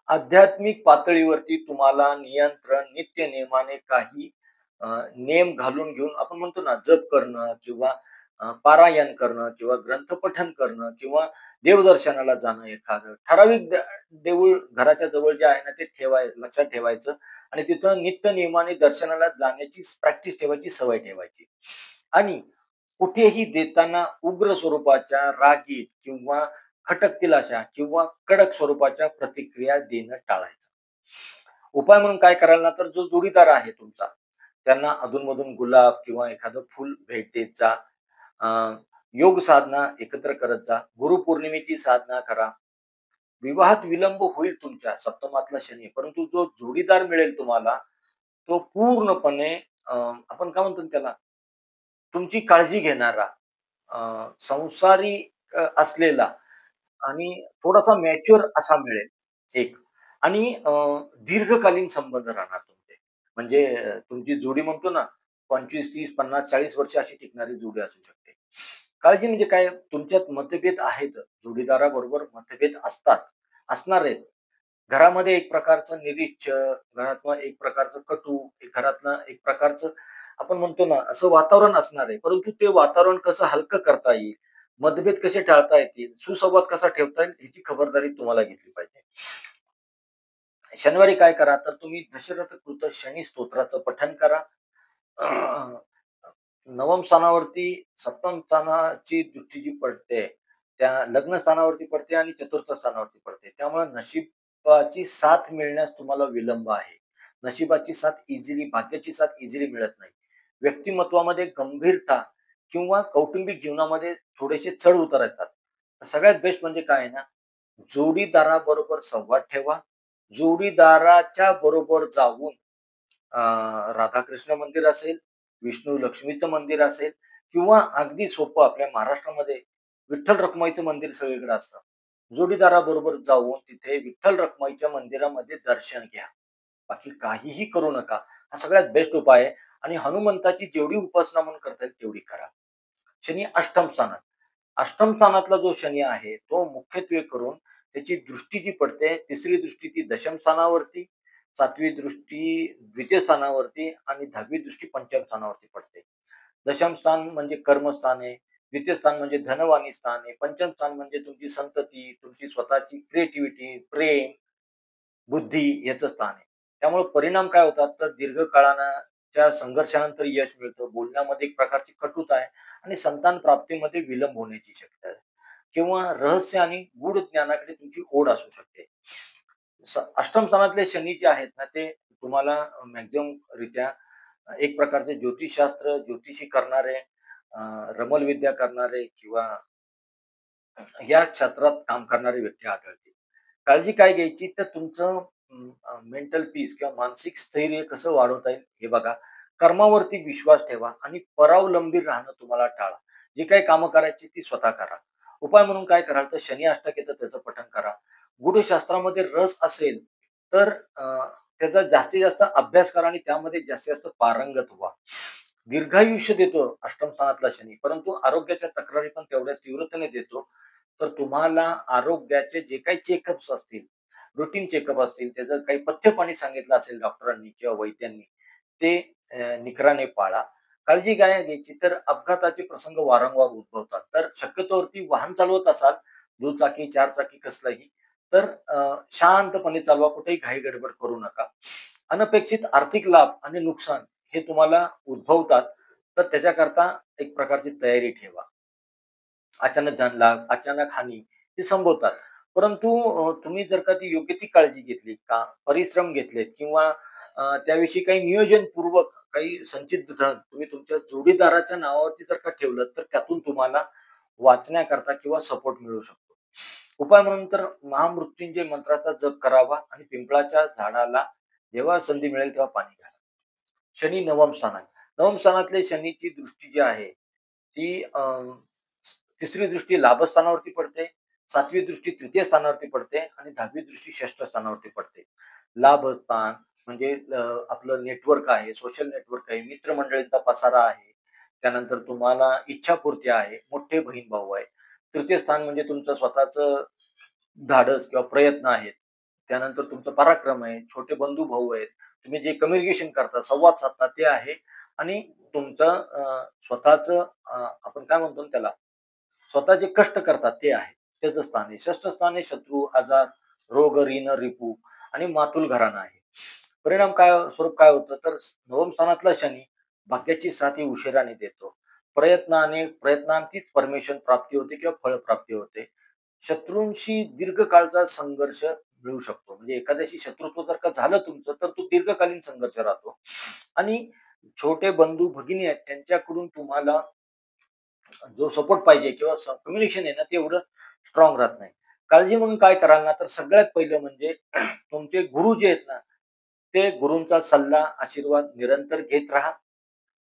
A: आध्यात्मिक पातळीवरती तुम्हाला नियंत्रण, नित्य नियमाने काही नेम घालून घेऊन आपण म्हणतो ना, जप करणं किंवा पारायण करणं किंवा ग्रंथपठण करणं किंवा देवदर्शनाला जाणं एखादं. ठराविक देऊळ घराच्या जवळ जे आहे ना, ते लक्षात ठेवायचं आणि तिथं नित्य नियमाने दर्शनाला जाण्याची प्रॅक्टिस ठेवायची, सवय ठेवायची. आणि कुठेही देताना उग्र स्वरूपाच्या, रागीट किंवा खटकतील अशा किंवा कडक स्वरूपाच्या प्रतिक्रिया देणं टाळायचं. उपाय म्हणून काय कराल ना, तर जो जोडीदार आहे तुमचा, त्यांना अधून-मधून गुलाब किंवा एखादं फूल भेट देत जा. अ, योग साधना एकत्र करत जा. गुरुपौर्णिमेची साधना करा. विवाहात विलंब होईल तुमच्या सप्तमातला शनी, परंतु जो जोडीदार मिळेल तुम्हाला, तो पूर्णपणे आपण काय म्हणतो ना त्याला, तुमची काळजी घेणारा, संसारी असलेला आणि थोडासा मॅच्युअर असा मिळेल एक आणि दीर्घकालीन संबंध राहणार तुमचे. म्हणजे तुमची जोडी म्हणतो ना 25, 30, 50, 40 वर्ष अशी टिकणारी जोडी असू शकते. काळजी म्हणजे काय? तुमच्यात मतभेद आहेत. जोडीदाराबरोबर मतभेद असतात, असणार आहेत. घरामध्ये एक प्रकारचं निरीच्छ, घरातनं एक प्रकारचं कटू, घरातनं एक प्रकारचं आपण म्हणतो ना, असं वातावरण असणार आहे. परंतु ते वातावरण कसं हलकं करता येईल, मतभेद कसे टाळता येतील, सुसंवाद कसा ठेवता येईल, ह्याची खबरदारी तुम्हाला घेतली पाहिजे. शनिवारी काय करा, तर तुम्ही दशरथ कृत शनी स्तोत्राचं पठण करा. नवम स्थानावरती सप्तम स्थानाची दृष्टी जी पडते, त्या लग्न स्थानावरती पडते आणि चतुर्थ स्थानावरती पडते. त्यामुळे नशिबाची साथ मिळण्यास तुम्हाला विलंब आहे. नशिबाची साथ इझिली, भाग्याची साथ इझिली मिळत नाही. व्यक्तिमत्वामध्ये गंभीरता किंवा कौटुंबिक जीवनामध्ये थोडेसे चढ-उतार येतात. सगळ्यात बेस्ट म्हणजे काय आहे ना, जोडीदाराबरोबर संवाद ठेवा. जोडीदाराच्या बरोबर जाऊन अ, राधाकृष्ण मंदिर असेल, विष्णू लक्ष्मीचं मंदिर असेल किंवा अगदी सोपं आपल्या महाराष्ट्रामध्ये विठ्ठल रखुमाईचं मंदिर सगळीकडे असतं. जोडीदाराबरोबर जाऊन तिथे विठ्ठल रखुमाईच्या मंदिरामध्ये दर्शन घ्या. बाकी काहीही करू नका. हा सगळ्यात बेस्ट उपाय आहे आणि हनुमंताची जेवढी उपासना म्हणून करता येईल तेवढी करा. शनी अष्टम स्थानात. अष्टम स्थानातला जो शनी आहे, तो मुख्यत्वे करून त्याची दृष्टी जी पडते, तिसरी दृष्टी ती दशम स्थानावरती, 7वी दृष्टी द्वितीय स्थानावरती आणि 10वी दृष्टी पंचम स्थानावरती पडते. दशम स्थान म्हणजे कर्मस्थान आहे. द्वितीय स्थान म्हणजे धनवाणी स्थान आहे. पंचम स्थान म्हणजे तुमची संतती, तुमची स्वतःची क्रिएटिव्हिटी, प्रेम, बुद्धी याचं स्थान आहे. त्यामुळे परिणाम काय होतात, तर दीर्घकाळाच्या संघर्षानंतर यश मिळतं. बोलण्यामध्ये एक प्रकारची कटुता आहे आणि संतान प्राप्तीमध्ये विलंब होण्याची शक्यता आहे किंवा रहस्य आणि गूढ ज्ञानाकडे तुमची ओढ असू शकते. अष्टम स्थानातले शनी जे आहेत ना, ते तुम्हाला मॅक्सिमम रित्या एक प्रकारचे ज्योतिषशास्त्र, ज्योतिषी करणारे, अ, रमलविद्या करणारे किंवा या क्षेत्रात काम करणारी व्यक्ती आढळते. काळजी काय घ्यायची तर तुमचं मेंटल पीस किंवा मानसिक स्थैर्य कसं वाढवता येईल हे बघा. कर्मावरती विश्वास ठेवा आणि परावलंबी राहणं तुम्हाला टाळा. जी काही कामं करायची ती स्वतः करा. उपाय म्हणून काय कराल तर शनी अष्टक येतं त्याचं पठण करा. गूढशास्त्रामध्ये रस असेल तर त्याचा जास्तीत जास्त अभ्यास करा आणि त्यामध्ये जास्तीत जास्त पारंगत व्हा. दीर्घायुष्य देतो अष्टम स्थानातला शनी, परंतु आरोग्याच्या तक्रारी पण तेवढ्याच तीव्रतेने देतो. तर तुम्हाला आरोग्याचे जे काही चेकअप्स असतील, रुटीन चेकअप असतील, त्याचं काही पथ्यपाणी सांगितलं असेल डॉक्टरांनी किंवा वैद्यांनी, ते निकराने पाळा. काळजी काय घ्यायची तर अपघाताचे प्रसंग वारंवार उद्भवतात. तर शक्यतोवरती वाहन चालवत असाल, दुचाकी, चारचाकी कसलंही, तर शांतपणे चालवा. कुठेही घाई-गडबड करू नका. अनपेक्षित आर्थिक लाभ आणि नुकसान हे तुम्हाला उद्भवतात, तर त्याच्याकरता एक प्रकारची तयारी ठेवा. अचानक धनलाभ, अचानक हानी हे संभवतात. परंतु तुम्ही जर का ती योग्य ती काळजी घेतली का, परिश्रम घेतलेत किंवा त्याविषयी काही नियोजनपूर्वक काही संचित धन तुम्ही तुमच्या जोडीदाराच्या नावावरती जर का ठेवलं, तर त्यातून तुम्हाला वाचण्याकरता किंवा सपोर्ट मिळू शकतो. उपाय म्हणून तर महामृत्युंजय मंत्राचा जप करावा आणि पिंपळाच्या झाडाला जेव्हा संधी मिळेल तेव्हा पाणी घाला. शनी नवम स्थानात. नवम स्थानातले शनीची दृष्टी जी आहे, ती तिसरी दृष्टी लाभस्थानावरती पडते, सातवी दृष्टी तृतीय स्थानावरती पडते आणि 10वी दृष्टी षष्ठ स्थानावरती पडते. लाभस्थान म्हणजे आपलं नेटवर्क आहे, सोशल नेटवर्क आहे, मित्रमंडळींचा पसारा आहे. त्यानंतर तुम्हाला इच्छापूर्ती आहे, मोठे बहीण-भाऊ आहे. तृतीय स्थान म्हणजे तुमचं स्वतःचं धाडस किंवा प्रयत्न आहेत. त्यानंतर तुमचा पराक्रम आहे, छोटे बंधू-भाऊ आहेत. तुम्ही जे कम्युनिकेशन करता, संवाद साधता ते आहे आणि तुमचं स्वतःचं आपण काय म्हणतो ना त्याला, स्वतः जे कष्ट करतात ते आहे. त्याचं स्थान आहे. षष्ठ स्थान आहे शत्रू, आजार, रोग, ऋण, रिपू आणि मातुल घराणं आहे. परिणाम काय स्वरूप काय होतं तर नवम स्थानातला शनी भाग्याची साथ ही उशिराने देतो. प्रयत्नांतीच परमेश्वर प्राप्ती होते किंवा फळप्राप्ती होते. शत्रूंशी दीर्घकाळचा संघर्ष मिळू शकतो. म्हणजे एखाद्याशी शत्रुत्व जर का झालं तुमचं, तर तो दीर्घकालीन संघर्ष राहतो आणि छोटे बंधू, भगिनी आहेत त्यांच्याकडून तुम्हाला जो सपोर्ट पाहिजे किंवा कम्युनिकेशन आहे ना, ते एवढं स्ट्रॉंग राहत नाही. काळजी म्हणून काय कराल ना, तर सगळ्यात पहिलं म्हणजे तुमचे गुरु जे आहेत ना, ते गुरूंचा सल्ला, आशीर्वाद निरंतर घेत राहा.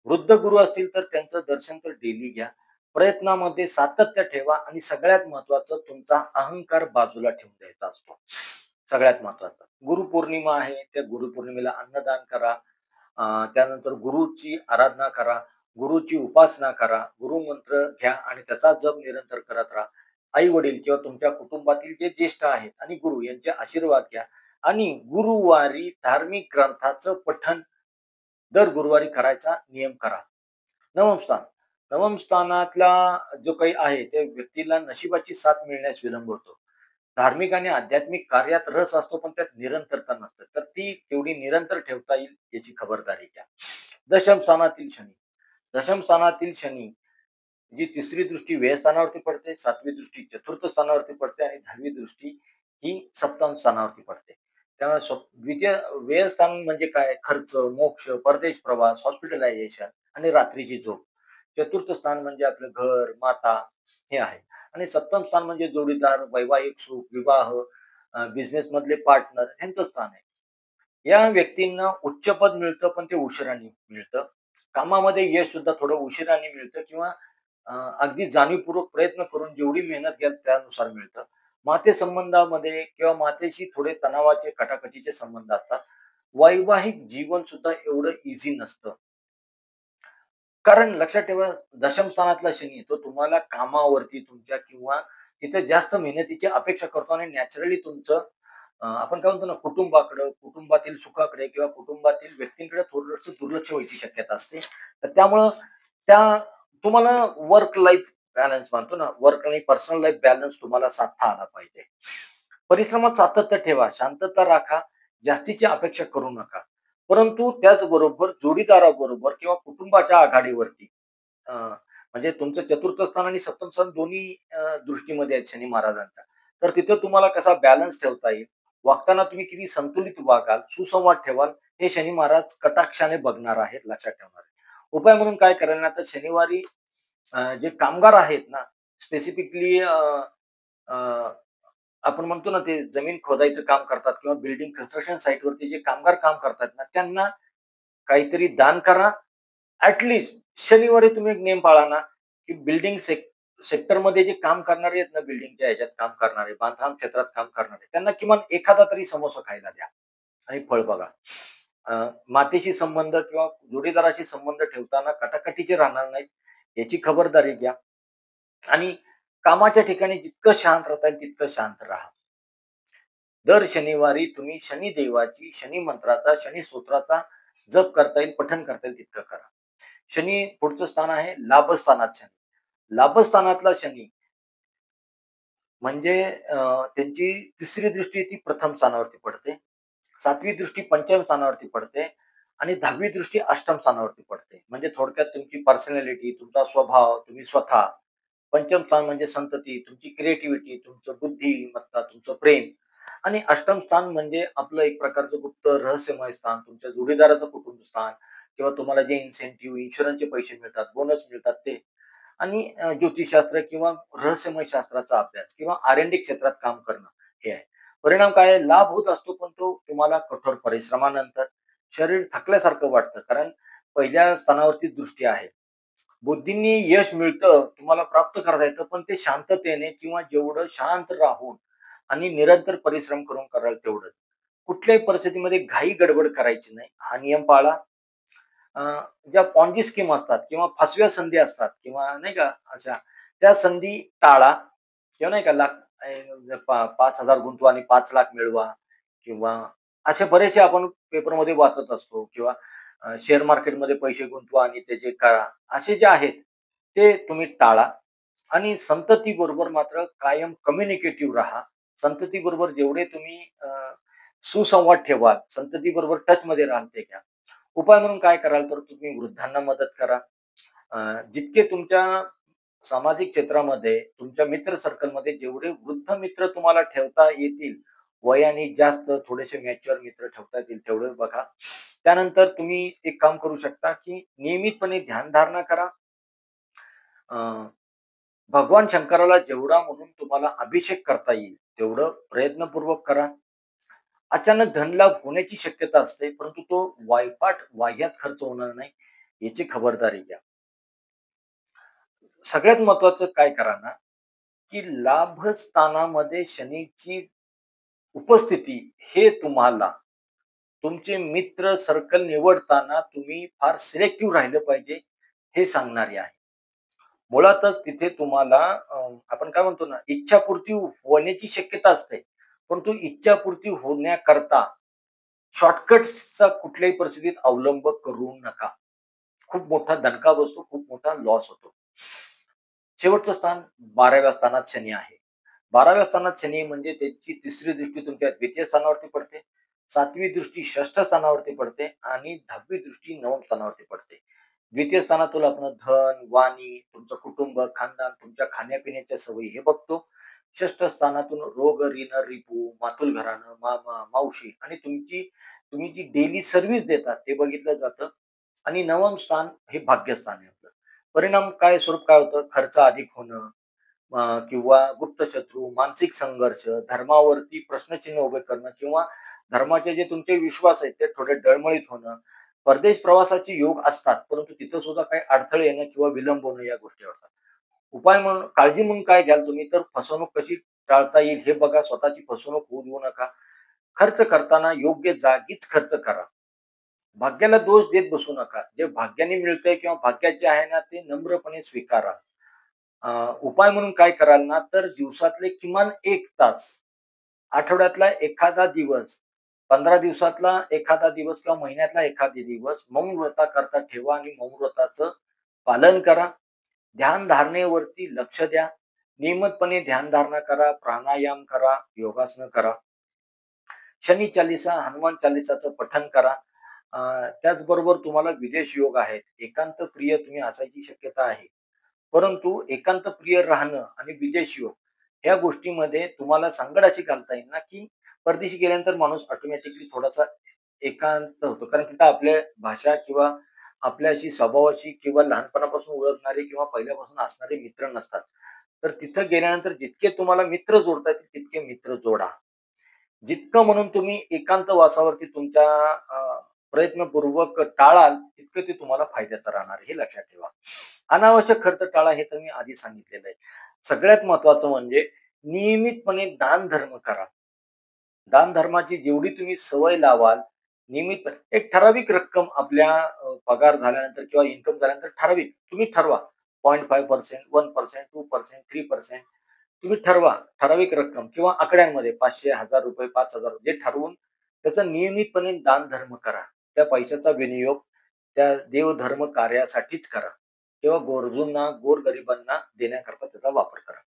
A: वृद्ध गुरु असतील तर त्यांचं दर्शन तर डेली घ्या. प्रयत्नामध्ये सातत्य ठेवा आणि सगळ्यात महत्त्वाचं तुमचा अहंकार बाजूला ठेवून द्यायचा असतो. सगळ्यात महत्त्वाचं. गुरुपौर्णिमा आहे, त्या गुरुपौर्णिमेला अन्नदान करा. त्यानंतर गुरुची आराधना करा, गुरुची उपासना करा, गुरुमंत्र घ्या आणि त्याचा जप निरंतर करत राहा. आई-वडील किंवा तुमच्या कुटुंबातील जे ज्येष्ठ आहेत आणि गुरु यांचे आशीर्वाद घ्या आणि गुरुवारी धार्मिक ग्रंथाचं पठण दर गुरुवारी करायचा नियम करा. नवम स्थान. नवम स्थानातला जो काही आहे, त्या व्यक्तीला नशिबाची साथ मिळण्यास विलंब होतो. धार्मिक आणि आध्यात्मिक कार्यात रस असतो, पण त्यात निरंतरता नसते. तर ती तेवढी निरंतर ठेवता येईल याची खबरदारी घ्या. दशम स्थानातील शनी. दशम स्थानातील शनी जी तिसरी दृष्टी व्ययस्थानावरती पडते, सातवी दृष्टी चतुर्थ स्थानावरती पडते आणि 10वी दृष्टी ही सप्तम स्थानावरती पडते. त्यामुळे द्वितीय व्ययस्थान म्हणजे काय? खर्च, मोक्ष, परदेश प्रवास, हॉस्पिटलायझेशन आणि रात्रीची झोप. चतुर्थ स्थान म्हणजे आपलं घर, माता हे आहे आणि सप्तम स्थान म्हणजे जोडीदार, वैवाहिक सुख, विवाह, बिझनेस मधले पार्टनर यांचं स्थान आहे. या व्यक्तींना उच्च पद मिळतं, पण ते उशिराने मिळतं. कामामध्ये यश सुद्धा थोडं उशिराने मिळतं किंवा अगदी जाणीवपूर्वक प्रयत्न करून जेवढी मेहनत घ्याल त्यानुसार मिळतं. नातेसंबंधामध्ये किंवा मातेशी थोडे तणावाचे, कटाकटीचे संबंध असतात. वैवाहिक जीवन सुद्धा एवढं ईझी नसतं. कारण लक्षात ठेवा दशम स्थानातला शनी तो तुम्हाला कामावरती तुमच्या किंवा तिथे जास्त मेहनतीची अपेक्षा करतो आणि नॅचरली तुमचं आपण काय म्हणतो ना कुटुंबाकडं, कुटुंबातील सुखाकडे किंवा कुटुंबातील व्यक्तींकडे थोडंसं दुर्लक्ष व्हायची शक्यता असते. तर त्यामुळं त्या तुम्हाला वर्क लाईफ बॅलन्स म्हणतो ना, वर्क आणि पर्सनल लाईफ बॅलन्स तुम्हाला साधता आला पाहिजे. परिश्रमात सातत्य ठेवा, शांतता राखा, जास्तीची अपेक्षा करू नका. परंतु त्याचबरोबर जोडीदाराबरोबर किंवा कुटुंबाच्या आघाडीवरती म्हणजे तुमचं चतुर्थ स्थान आणि सप्तम स्थान दोन्ही दृष्टीमध्ये आहेत शनी महाराजांच्या. तर तिथं तुम्हाला कसा बॅलन्स ठेवता येईल, वागताना तुम्ही किती संतुलित वागाल, सुसंवाद ठेवाल, हे शनी महाराज कटाक्षाने बघणार आहेत, लक्षात ठेवणार आहेत. उपाय म्हणून काय कराल ना, तर शनिवारी जे कामगार आहेत ना, स्पेसिफिकली आपण म्हणतो ना, ते जमीन खोदायचं काम करतात किंवा बिल्डिंग कन्स्ट्रक्शन साइटवरती जे कामगार काम करतात ना, त्यांना काहीतरी दान करा. ॲट शनिवारी तुम्ही एक नियम पाळा ना, की बिल्डिंग सेक्टरमध्ये जे काम करणारे आहेत ना, बिल्डिंगच्या ह्याच्यात काम करणारे, बांधकाम क्षेत्रात काम करणारे, त्यांना किमान एखादा तरी समोसा खायला द्या आणि फळ बघा. मातेशी संबंध किंवा जोडीदाराशी संबंध ठेवताना कटाकटीचे राहणार नाहीत, याची खबरदारी घ्या आणि कामाच्या ठिकाणी जितकं शांत राहता येईल तितकं शांत राहा. दर शनिवारी तुम्ही शनिदेवाची, शनी मंत्राचा, शनी स्तोत्राचा जप करता येईल, पठण करता येईल तितकं करा. शनी पुढचं स्थान आहे लाभस्थानात शनी. लाभस्थानातला शनी म्हणजे त्यांची तिसरी दृष्टी ती प्रथम स्थानावरती पडते. 7वी दृष्टी पंचम स्थानावरती पडते आणि 10वी दृष्टी अष्टम स्थानावरती पडते. म्हणजे थोडक्यात तुमची पर्सनॅलिटी, तुमचा स्वभाव, तुम्ही स्वतः. पंचम स्थान म्हणजे संतती, तुमची क्रिएटिव्हिटी, तुमचं बुद्धिमत्ता, तुमचं प्रेम आणि अष्टम स्थान म्हणजे आपलं एक प्रकारचं गुप्त रहस्यमय स्थान, तुमच्या जोडीदाराचं कुटुंब स्थान किंवा तुम्हाला जे इन्सेंटिव्ह, इन्शुरन्सचे पैसे मिळतात, बोनस मिळतात ते आणि ज्योतिषशास्त्र किंवा रहस्यमय शास्त्राचा अभ्यास किंवा आर-एन-डी क्षेत्रात काम करणं हे आहे. परिणाम काय आहे? लाभ होत असतो, पण तो तुम्हाला कठोर परिश्रमानंतर शरीर थकल्यासारखं वाटतं. कारण पहिल्या स्थानावरती दृष्टी आहे. बुद्धींनी यश मिळतं, तुम्हाला प्राप्त करता येतं, पण ते शांततेने किंवा जेवढं शांत राहून आणि निरंतर परिश्रम करून कराल तेवढंच. कुठल्याही परिस्थितीमध्ये घाई गडबड करायची नाही. हा नियम पाळा. अ, ज्या पॉन्जी स्कीम असतात किंवा फसव्या संधी असतात किंवा नाही का अशा, त्या संधी टाळा किंवा नाही का 5,000 गुंतवा आणि 5,00,000 मिळवा किंवा असे बरेचसे आपण पेपरमध्ये वाचत असतो किंवा शेअर मार्केटमध्ये पैसे गुंतवा आणि त्याचे करा. असे जे आहेत, ते तुम्ही टाळा आणि संततीबरोबर मात्र कायम कम्युनिकेटिव्ह राहा. संततीबरोबर जेवढे तुम्ही सुसंवाद ठेवाल, संततीबरोबर टचमध्ये राहाल ते घ्या. उपाय म्हणून काय कराल तर तुम्ही वृद्धांना मदत करा. जितके तुमच्या सामाजिक क्षेत्रामध्ये, तुमच्या मित्र सर्कलमध्ये जेवढे वृद्ध मित्र तुम्हाला ठेवता येतील, वयाने जास्त थोडेसे मॅच्युअर मित्र ठेवता येतील तेवढे बघा. त्यानंतर तुम्ही एक काम करू शकता, की नियमितपणे ध्यानधारणा करा. अ, भगवान शंकराला जेवढा म्हणून तुम्हाला अभिषेक करता येईल, तेवढं प्रयत्नपूर्वक करा. अचानक धनलाभ होण्याची शक्यता असते, परंतु तो वायपाट वाह्यात खर्च होणार नाही, याची खबरदारी घ्या. सगळ्यात महत्त्वाचं काय करा ना, की लाभस्थानामध्ये शनीची उपस्थिती हे तुम्हाला तुमचे मित्र सर्कल निवडताना तुम्ही फार सिलेक्टिव्ह राहिलं पाहिजे, हे सांगणारे आहे. मुळातच तिथे तुम्हाला आपण काय म्हणतो ना, इच्छापूर्ती होण्याची शक्यता असते. परंतु इच्छापूर्ती होण्याकरता शॉर्टकट्सचा कुठल्याही परिस्थितीत अवलंब करू नका. खूप मोठा दणका बसतो, खूप मोठा लॉस होतो. शेवटचं स्थान 12व्या स्थानात शनी आहे. 12व्या स्थानात शनी म्हणजे त्याची तिसरी दृष्टी तुमच्या द्वितीय स्थानावरती पडते. 7वी दृष्टी षष्ठ स्थानावरती पडते आणि 10वी दृष्टी 9 स्थानावरती पडते. द्वितीय स्थानातून आपण धन, वाणी, तुमचं कुटुंब, खानदान, तुमच्या खाण्यापिण्याच्या सवयी हे बघतो. षष्ठ स्थानातून रोग, ऋण, रिपू, मातुल घराणं, मामा, मावशी आणि तुम्ही जी डेली सर्व्हिस देतात ते बघितलं जातं आणि 9वं स्थान हे भाग्यस्थान आहे आपलं. परिणाम काय स्वरूप काय होतं? खर्च अधिक होणं, किंवा गुप्त शत्रू, मानसिक संघर्ष, धर्मावरती प्रश्नचिन्ह उभे करणं किंवा धर्माचे जे तुमचे विश्वास आहेत ते थोडे डळमळीत होणं. परदेश प्रवासाचे योग असतात, परंतु तिथं सुद्धा काही अडथळे येणं किंवा विलंब होणं या गोष्टी होतात. उपाय म्हणून काळजी म्हणून काय घ्याल तुम्ही तर फसवणूक कशी टाळता येईल हे बघा. स्वतःची फसवणूक होऊ देऊ नका. खर्च करताना योग्य जागीच खर्च करा. भाग्याला दोष देत बसू नका. जे भाग्याने मिळतंय किंवा भाग्यात जे आहे ना, ते नम्रपणे स्वीकारा. उपाय म्हणून काय कराल ना, तर दिवसातले किमान 1 तास, आठवड्यातला एखादा दिवस, 15 दिवसातला एखादा दिवस किंवा महिन्यातला एखादा दिवस मौन व्रताकरता ठेवा आणि मौन व्रताचं पालन करा. ध्यान धारणेवरती लक्ष द्या. नियमितपणे ध्यानधारणा करा, प्राणायाम करा, योगासनं करा. शनी चालीसा, हनुमान चालीसाचं पठण करा. त्याचबरोबर तुम्हाला विदेश योग आहेत. एकांत प्रिय तुम्ही असायची शक्यता आहे. परंतु एकांत प्रिय राहणं आणि विदेश योग ह्या गोष्टीमध्ये तुम्हाला सांगड अशी घालता येईल ना, की परदेशी गेल्यानंतर माणूस ऑटोमॅटिकली थोडासा एकांत होतो. कारण तिथं आपल्या भाषा किंवा आपल्याशी स्वभावाशी किंवा लहानपणापासून ओळखणारे किंवा पहिल्यापासून असणारे मित्र नसतात. तर तिथं गेल्यानंतर जितके तुम्हाला मित्र जोडता येतील तितके मित्र जोडा. जितकं म्हणून तुम्ही एकांत वासावरती तुमच्या प्रयत्नपूर्वक टाळाल, तितकं ते तुम्हाला फायद्याचं राहणार हे लक्षात ठेवा. अनावश्यक खर्च टाळा हे तर मी आधी सांगितलेलं आहे. सगळ्यात महत्त्वाचं म्हणजे नियमितपणे दान-धर्म करा. दानधर्माची जेवढी तुम्ही सवय लावाल, नियमितपणे एक ठराविक रक्कम आपल्या पगार झाल्यानंतर किंवा इन्कम झाल्यानंतर ठराविक तुम्ही ठरवा 0.5%, 1%, 2%, 3% तुम्ही ठरवा. ठराविक रक्कम किंवा आकड्यांमध्ये 500, ₹1000, 5,000 जे ठरवून त्याचा नियमितपणे दानधर्म करा. त्या पैशाचा विनियोग त्या देवधर्म कार्यासाठीच करा किंवा गरजूंना, गोरगरिबांना देण्याकरता त्याचा वापर करा.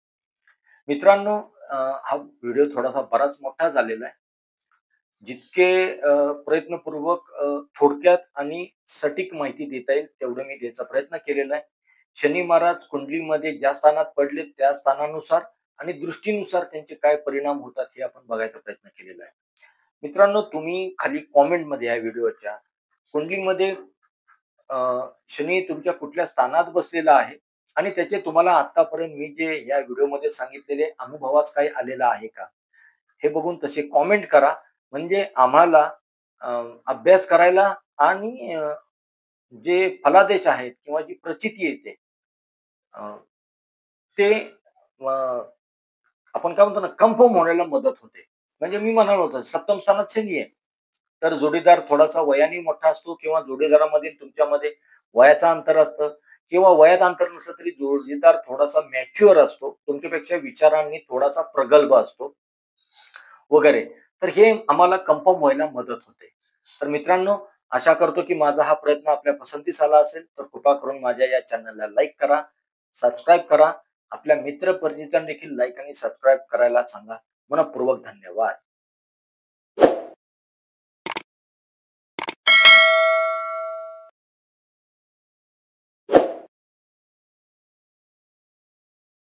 A: मित्रांनो, हा व्हिडिओ थोडासा बराच मोठा झालेला आहे. जितके प्रयत्नपूर्वक थोडक्यात आणि सटीक माहिती देता येईल तेवढं मी द्यायचा प्रयत्न केलेला आहे. शनी महाराज कुंडलीमध्ये ज्या स्थानात पडले त्या स्थानानुसार आणि दृष्टीनुसार त्यांचे काय परिणाम होतात हे आपण बघायचा प्रयत्न केलेला आहे. मित्रांनो, तुम्ही खाली कॉमेंटमध्ये या व्हिडिओच्या कुंडलीमध्ये शनी तुमच्या कुठल्या स्थानात बसलेला आहे आणि त्याचे तुम्हाला आतापर्यंत मी जे या व्हिडिओमध्ये सांगितलेले अनुभवास काही आलेला आहे का? हे बघून तसे कॉमेंट करा. म्हणजे आम्हाला अ, अभ्यास करायला आणि जे फलादेश आहेत किंवा जी प्रचिती येते अ, ते अ, आपण काय म्हणतो ना, कन्फर्म होण्याला मदत होते. म्हणजे मी म्हणालो होतो सप्तम स्थानात शनी आहे. तर जोडीदार थोडासा वयाने मोठा असतो किंवा जोडीदारामध्ये तुमच्यामध्ये वयाचं अंतर असतं किंवा वयात अंतर नसलं तरी जोडीदार थोडासा मॅच्युअर असतो. तुमच्यापेक्षा विचारांनी थोडासा प्रगल्भ असतो वगैरे. तर हे आम्हाला कन्फर्म व्हायला मदत होते. तर मित्रांनो, आशा करतो की माझा हा प्रयत्न आपल्या पसंतीस आला असेल, तर कृपा करून माझ्या या चॅनलला लाईक करा, सबस्क्राईब करा. आपल्या मित्र परिचितांना देखील लाईक आणि सबस्क्राईब करायला सांगा. मनःपूर्वक धन्यवाद.